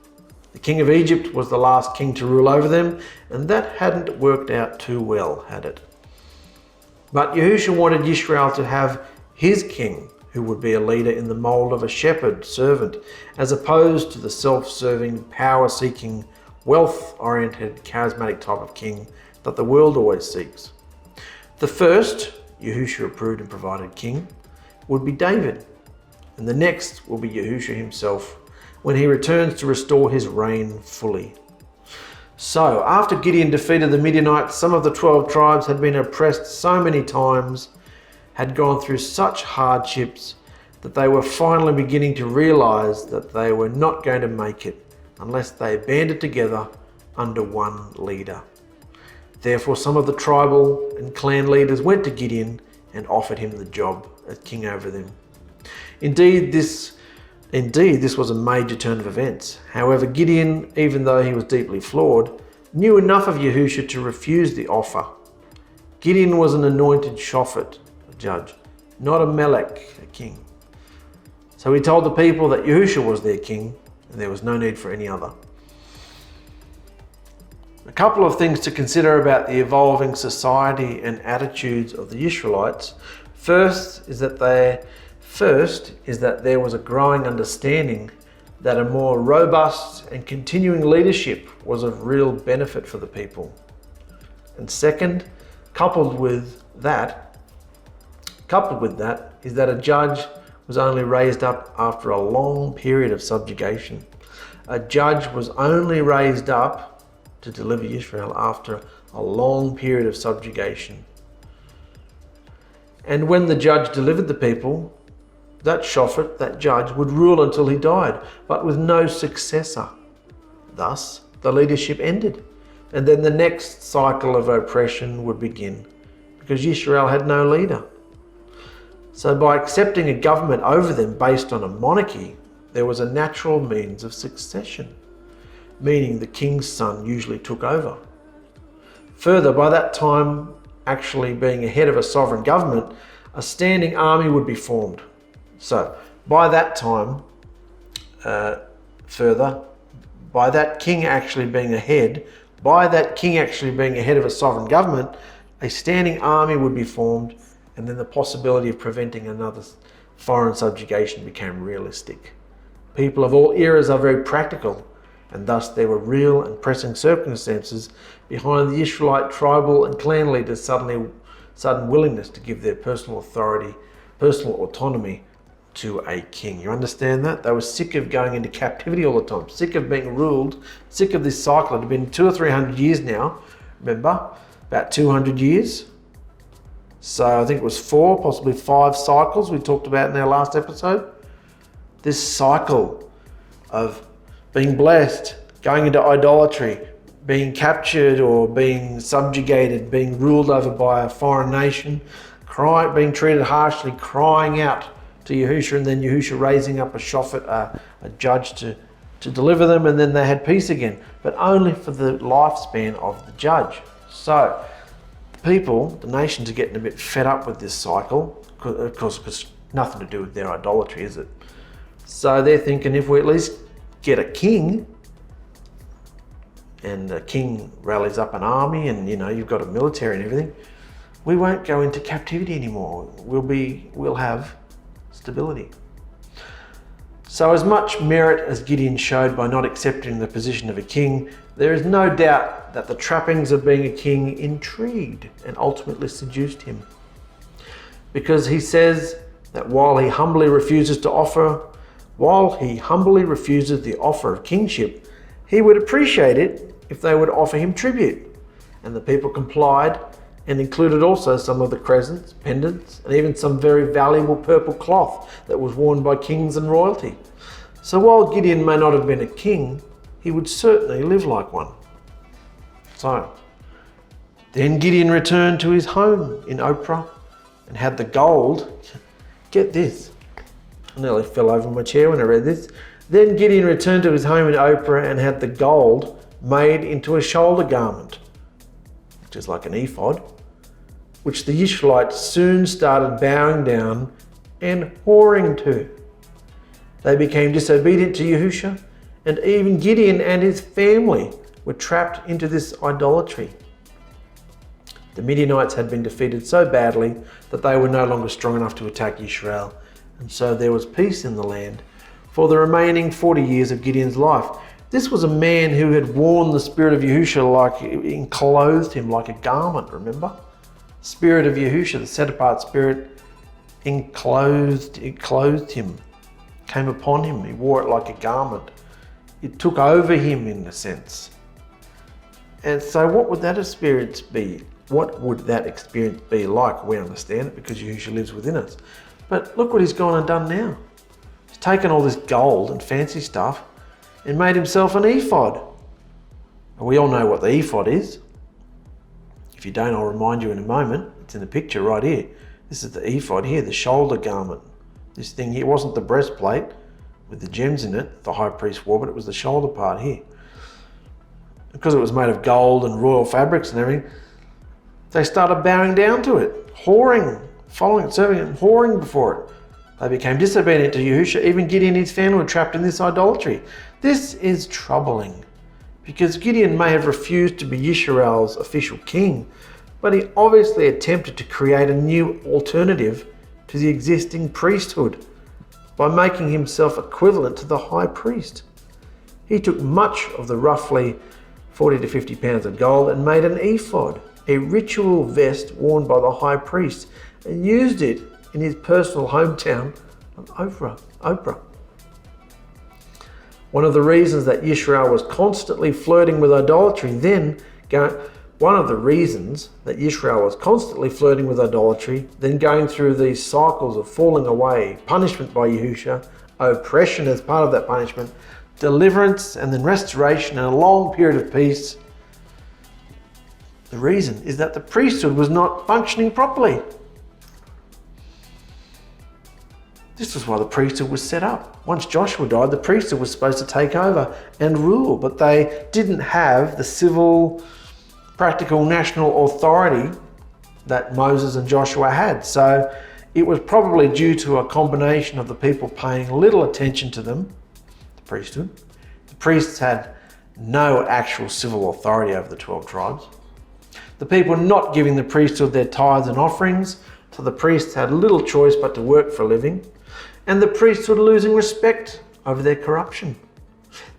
The king of Egypt was the last king to rule over them, and that hadn't worked out too well, had it? But Yahusha wanted Israel to have his king, who would be a leader in the mold of a shepherd servant, as opposed to the self-serving, power-seeking, wealth-oriented, charismatic type of king that the world always seeks. The first, Yahusha approved and provided king, would be David, and the next will be Yahusha himself, when he returns to restore his reign fully. So, after Gideon defeated the Midianites, some of the 12 tribes had been oppressed so many times, had gone through such hardships, that they were finally beginning to realize that they were not going to make it unless they banded together under one leader. Therefore, some of the tribal and clan leaders went to Gideon and offered him the job as king over them. Indeed, this was a major turn of events. However, Gideon, even though he was deeply flawed, knew enough of Yahusha to refuse the offer. Gideon was an anointed Shophet, a judge, not a Melech, a king. So he told the people that Yahusha was their king and there was no need for any other. A couple of things to consider about the evolving society and attitudes of the Israelites. First is that there was a growing understanding that a more robust and continuing leadership was of real benefit for the people. And second, coupled with that is that a judge was only raised up after a long period of subjugation. A judge was only raised up to deliver Israel after a long period of subjugation. And when the judge delivered the people, that Shophet, that judge, would rule until he died, but with no successor. Thus, the leadership ended, and then the next cycle of oppression would begin, because Israel had no leader. So by accepting a government over them based on a monarchy, there was a natural means of succession, meaning the king's son usually took over. Further, by that time actually being a head of a sovereign government, a standing army would be formed. So by that time, by that king actually being a head of a sovereign government, a standing army would be formed, and then the possibility of preventing another foreign subjugation became realistic. People of all eras are very practical, and thus there were real and pressing circumstances behind the Israelite tribal and clan leaders' sudden willingness to give their personal authority, personal autonomy to a king. You understand that? They were sick of going into captivity all the time, sick of being ruled, sick of this cycle. It had been 200 or 300 years now, remember? About 200 years. So I think it was 4, possibly 5 cycles we talked about in our last episode. This cycle of being blessed, going into idolatry, being captured or being subjugated, being ruled over by a foreign nation, being treated harshly, crying out to Yahusha, and then Yahusha raising up a Shophet, a judge to deliver them, and then they had peace again, but only for the lifespan of the judge. So the nations are getting a bit fed up with this cycle, because it's nothing to do with their idolatry, is it? So they're thinking, if we at least get a king, and the king rallies up an army, and you've got a military and everything, we won't go into captivity anymore. We'll have stability. So as much merit as Gideon showed by not accepting the position of a king, there is no doubt that the trappings of being a king intrigued and ultimately seduced him. Because he says that while he humbly refuses the offer of kingship, he would appreciate it if they would offer him tribute. And the people complied, and included also some of the crescents, pendants, and even some very valuable purple cloth that was worn by kings and royalty. So while Gideon may not have been a king, he would certainly live like one. So then Gideon returned to his home in Ophrah and had the gold. Get this, I nearly fell over my chair when I read this. Then Gideon returned to his home in Ophrah and had the gold made into a shoulder garment, which is like an ephod, which the Israelites soon started bowing down and whoring to. They became disobedient to Yahusha, and even Gideon and his family were trapped into this idolatry. The Midianites had been defeated so badly that they were no longer strong enough to attack Israel, and so there was peace in the land for the remaining 40 years of Gideon's life. This was a man who had worn the spirit of Yahusha, like enclosed him like a garment, remember? Spirit of Yahusha, the set apart spirit, clothed him. came upon him. He wore it like a garment. It took over him in a sense. And so what would that experience be? What would that experience be like? We understand it because Yahusha lives within us. But look what he's gone and done now. He's taken all this gold and fancy stuff and made himself an ephod. And we all know what the ephod is. If you don't, I'll remind you in a moment. It's in the picture right here. This is the ephod here, the shoulder garment. This thing here wasn't the breastplate with the gems in it, the high priest wore, but it was the shoulder part here. Because it was made of gold and royal fabrics and everything, they started bowing down to it, whoring, following it, serving it, and whoring before it. They became disobedient to Yahusha. Even Gideon and his family were trapped in this idolatry. This is troubling, because Gideon may have refused to be Yisrael's official king, but he obviously attempted to create a new alternative to the existing priesthood by making himself equivalent to the high priest. He took much of the roughly 40 to 50 pounds of gold and made an ephod, a ritual vest worn by the high priest, and used it in his personal hometown of Ophrah. One of the reasons that Yisrael was constantly flirting with idolatry, then going through these cycles of falling away, punishment by Yahusha, oppression as part of that punishment, deliverance and then restoration and a long period of peace. The reason is that the priesthood was not functioning properly. This was why the priesthood was set up. Once Joshua died, the priesthood was supposed to take over and rule, but they didn't have the civil, practical national authority that Moses and Joshua had. So it was probably due to a combination of the people paying little attention to them, the priesthood. The priests had no actual civil authority over the 12 tribes. The people not giving the priesthood their tithes and offerings, so the priests had little choice but to work for a living. And the priesthood losing respect over their corruption.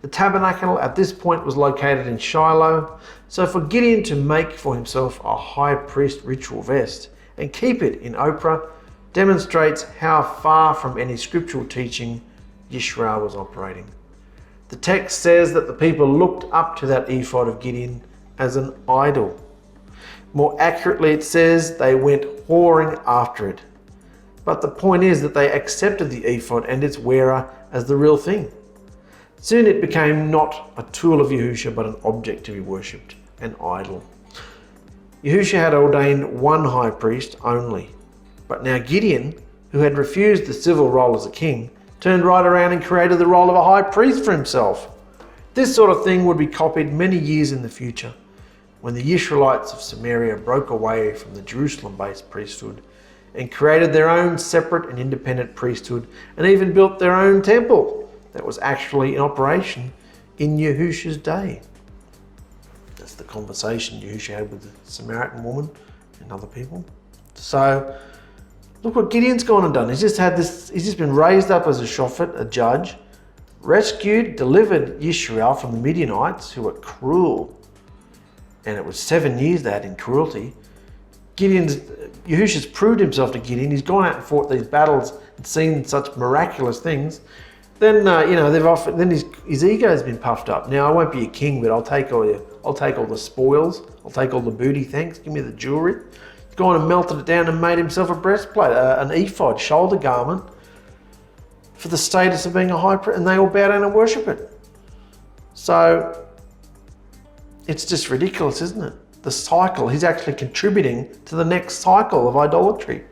The tabernacle at this point was located in Shiloh, so for Gideon to make for himself a high priest ritual vest and keep it in Ophrah demonstrates how far from any scriptural teaching Yisrael was operating. The text says that the people looked up to that ephod of Gideon as an idol. More accurately, it says they went whoring after it. But the point is that they accepted the ephod and its wearer as the real thing. Soon it became not a tool of Yahusha, but an object to be worshipped, an idol. Yahusha had ordained one high priest only. But now Gideon, who had refused the civil role as a king, turned right around and created the role of a high priest for himself. This sort of thing would be copied many years in the future, when the Israelites of Samaria broke away from the Jerusalem-based priesthood and created their own separate and independent priesthood, and even built their own temple that was actually in operation in Yahusha's day. That's the conversation Yahusha had with the Samaritan woman and other people. So look what Gideon's gone and done. He's just been raised up as a shophet, a judge, rescued, delivered Yisrael from the Midianites, who were cruel. And it was 7 years they had in cruelty. Yahusha's proved himself to Gideon. He's gone out and fought these battles and seen such miraculous things. Then his ego's been puffed up. Now I won't be a king, but I'll take all the spoils. I'll take all the booty. Thanks. Give me the jewelry. He's gone and melted it down and made himself a breastplate, an ephod, shoulder garment, for the status of being a high priest, and they all bow down and worship it. So it's just ridiculous, isn't it? The cycle, he's actually contributing to the next cycle of idolatry.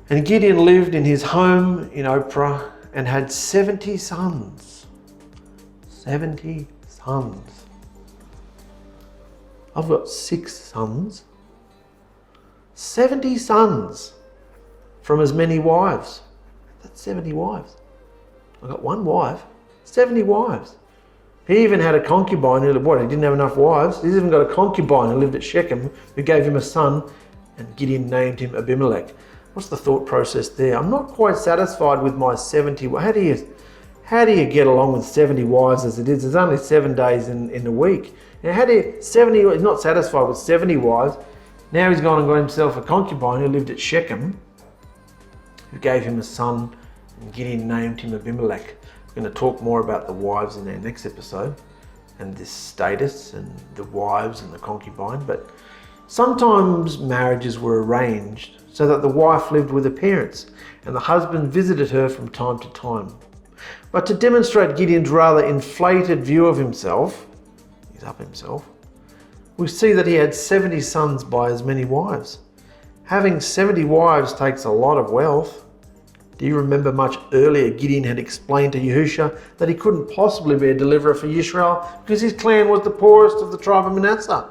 And Gideon lived in his home in Ophrah and had 70 sons. 70 sons. I've got 6 sons. 70 sons from as many wives. That's 70 wives. I've got 1 wife, 70 wives. He even had a concubine he didn't have enough wives. He's even got a concubine who lived at Shechem, who gave him a son, and Gideon named him Abimelech. What's the thought process there? I'm not quite satisfied with my 70. How do you get along with 70 wives as it is? There's only 7 days in a week. Now, he's not satisfied with 70 wives. Now he's gone and got himself a concubine who lived at Shechem, who gave him a son Gideon named him Abimelech. We're going to talk more about the wives in our next episode and this status and the wives and the concubine. But sometimes marriages were arranged so that the wife lived with her parents and the husband visited her from time to time. But to demonstrate Gideon's rather inflated view of himself, he's up himself, we see that he had 70 sons by as many wives. Having 70 wives takes a lot of wealth. Do you remember much earlier Gideon had explained to Yahusha that he couldn't possibly be a deliverer for Israel because his clan was the poorest of the tribe of Manasseh?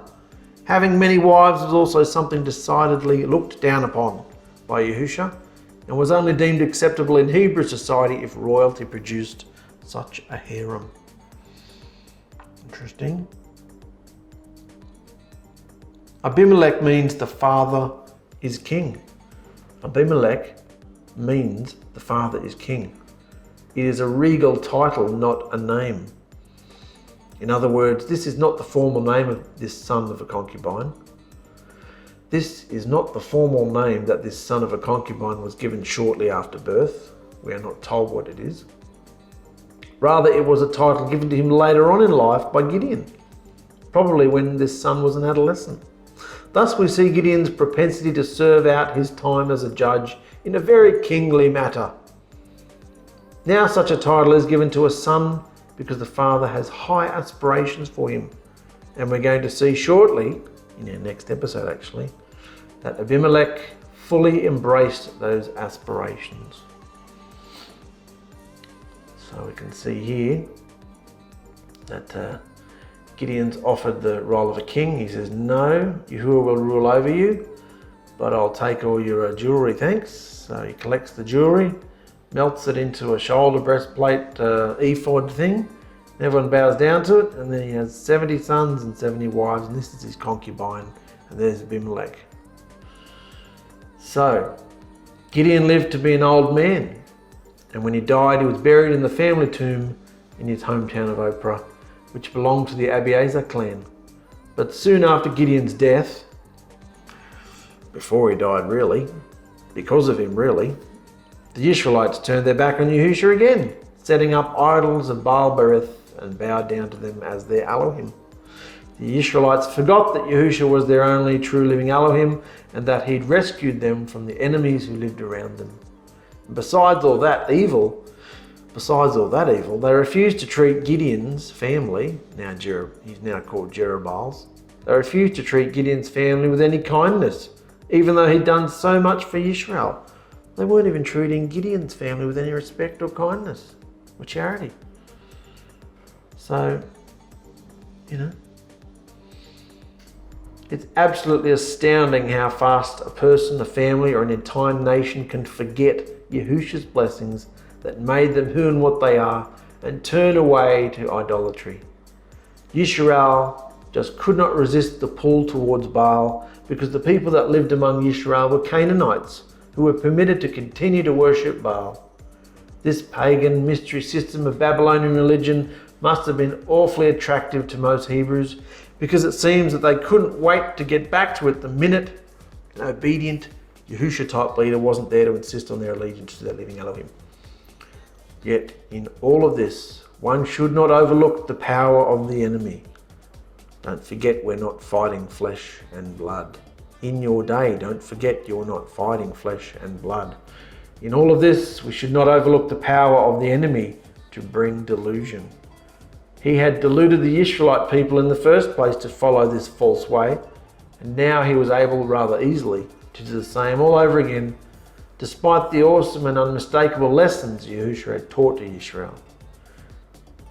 Having many wives was also something decidedly looked down upon by Yahusha and was only deemed acceptable in Hebrew society if royalty produced such a harem. Interesting. Abimelech means the father is king. Abimelech means the father is king. It is a regal title, not a name. In other words, this is not the formal name of this son of a concubine. This is not the formal name that this son of a concubine was given shortly after birth. We are not told what it is. Rather, it was a title given to him later on in life by Gideon, probably when this son was an adolescent. Thus we see Gideon's propensity to serve out his time as a judge in a very kingly matter. Now such a title is given to a son because the father has high aspirations for him. And we're going to see shortly, in our next episode actually, that Abimelech fully embraced those aspirations. So we can see here that Gideon's offered the role of a king. He says, no, Yahuwah will rule over you, but I'll take all your jewelry, thanks. So he collects the jewelry, melts it into a shoulder breastplate ephod thing. Everyone bows down to it, and then he has 70 sons and 70 wives, and this is his concubine, and there's Abimelech. So, Gideon lived to be an old man, and when he died, he was buried in the family tomb in his hometown of Ophrah, which belonged to the 𝗵𝗚𝗍 clan. But soon after Gideon's death, before he died really, because of him really, the Israelites turned their back on Yahusha again, setting up idols of Baal-berith and bowed down to them as their Elohim. The Israelites forgot that Yahusha was their only true living Elohim and that he'd rescued them from the enemies who lived around them. And besides all that evil, they refused to treat Gideon's family, he's now called Jerubbaal, they refused to treat Gideon's family with any kindness, even though he'd done so much for Israel. They weren't even treating Gideon's family with any respect or kindness or charity. So, it's absolutely astounding how fast a person, a family, or an entire nation can forget Yahusha's blessings that made them who and what they are and turn away to idolatry. Yisrael just could not resist the pull towards Baal because the people that lived among Yisrael were Canaanites who were permitted to continue to worship Baal. This pagan mystery system of Babylonian religion must have been awfully attractive to most Hebrews because it seems that they couldn't wait to get back to it the minute an obedient Yahusha type leader wasn't there to insist on their allegiance to their living Elohim. Yet in all of this, one should not overlook the power of the enemy. Don't forget we're not fighting flesh and blood. In your day, don't forget you're not fighting flesh and blood. In all of this, we should not overlook the power of the enemy to bring delusion. He had deluded the Israelite people in the first place to follow this false way, and now he was able rather easily to do the same all over again, despite the awesome and unmistakable lessons Yahusha had taught to Israel.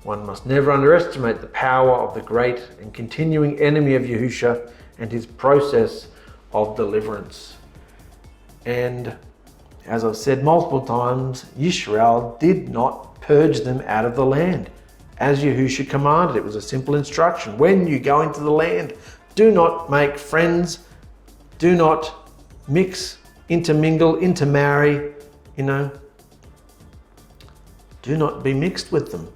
One must never underestimate the power of the great and continuing enemy of Yahusha and his process of deliverance. And as I've said multiple times, Yisrael did not purge them out of the land, as Yahusha commanded. It was a simple instruction. When you go into the land, do not make friends, do not mix, intermingle, intermarry, do not be mixed with them,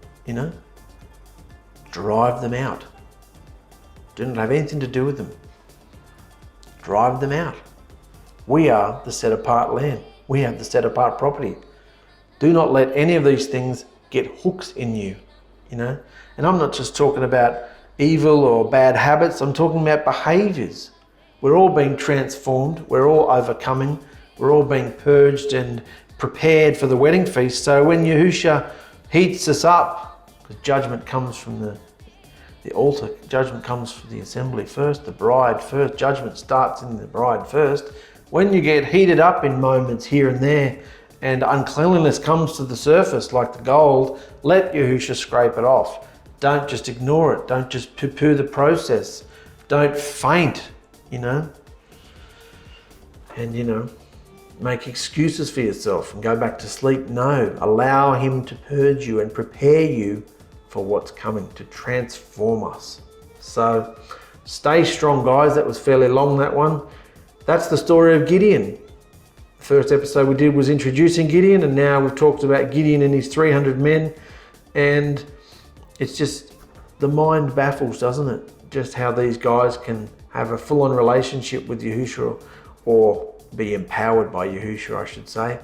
Drive them out. Do not have anything to do with them. Drive them out. We are the set apart land. We have the set apart property. Do not let any of these things get hooks in you, you know. And I'm not just talking about evil or bad habits, I'm talking about behaviors. We're all being transformed, we're all overcoming, we're all being purged and prepared for the wedding feast. So when Yahusha heats us up, because judgment comes from the altar, judgment comes from the assembly first, the bride first, judgment starts in the bride first. When you get heated up in moments here and there, and uncleanliness comes to the surface like the gold, let Yahusha scrape it off. Don't just ignore it. Don't just poo-poo the process. Don't faint, you know. And, you know, make excuses for yourself and go back to sleep. No, allow him to purge you and prepare you for what's coming, to transform us. So stay strong, guys. That was fairly long, that one. That's the story of Gideon. The first episode we did was introducing Gideon, and now we've talked about Gideon and his 300 men. And it's just, the mind baffles, doesn't it? Just how these guys can have a full-on relationship with Yahusha, or be empowered by Yahusha, I should say.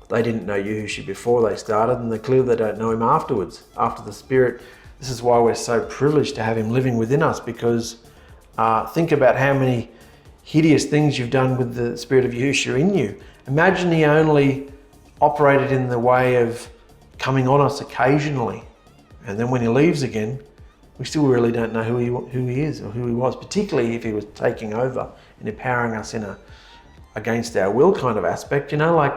They didn't know Yahusha before they started, and clearly they don't know him afterwards, after the Spirit. This is why we're so privileged to have him living within us, because think about how many hideous things you've done with the Spirit of Yahusha in you. Imagine he only operated in the way of coming on us occasionally, and then when he leaves again, we still really don't know who he is or who he was, particularly if he was taking over and empowering us in a against our will kind of aspect. You know, like,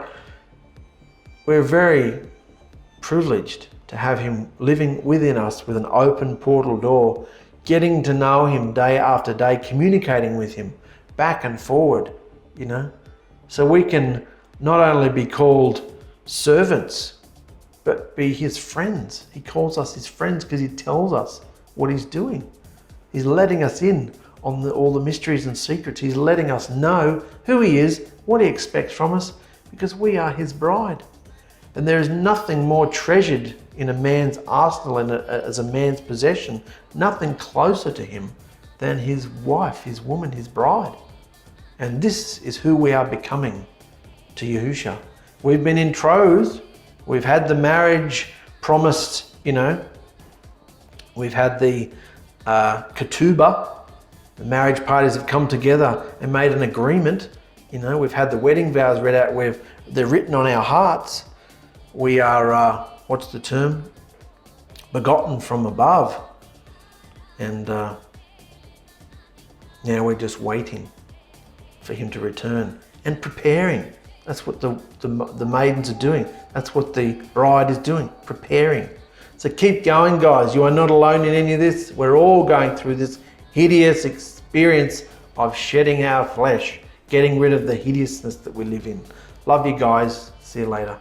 we're very privileged to have him living within us with an open portal door, getting to know him day after day, communicating with him back and forward, you know. So we can not only be called servants, but be his friends. He calls us his friends because he tells us what he's doing. He's letting us in on all the mysteries and secrets. He's letting us know who he is, what he expects from us, because we are his bride. And there is nothing more treasured in a man's arsenal and as a man's possession, nothing closer to him than his wife, his woman, his bride. And this is who we are becoming to Yahusha. We've been betrothed, we've had the marriage promised, you know, we've had the ketubah, the marriage parties have come together and made an agreement. You know, we've had the wedding vows read out, they're written on our hearts. We are, what's the term? Begotten from above. And now we're just waiting for him to return and preparing. That's what the maidens are doing. That's what the bride is doing, preparing. So keep going, guys. You are not alone in any of this. We're all going through this hideous experience of shedding our flesh, getting rid of the hideousness that we live in. Love you guys. See you later.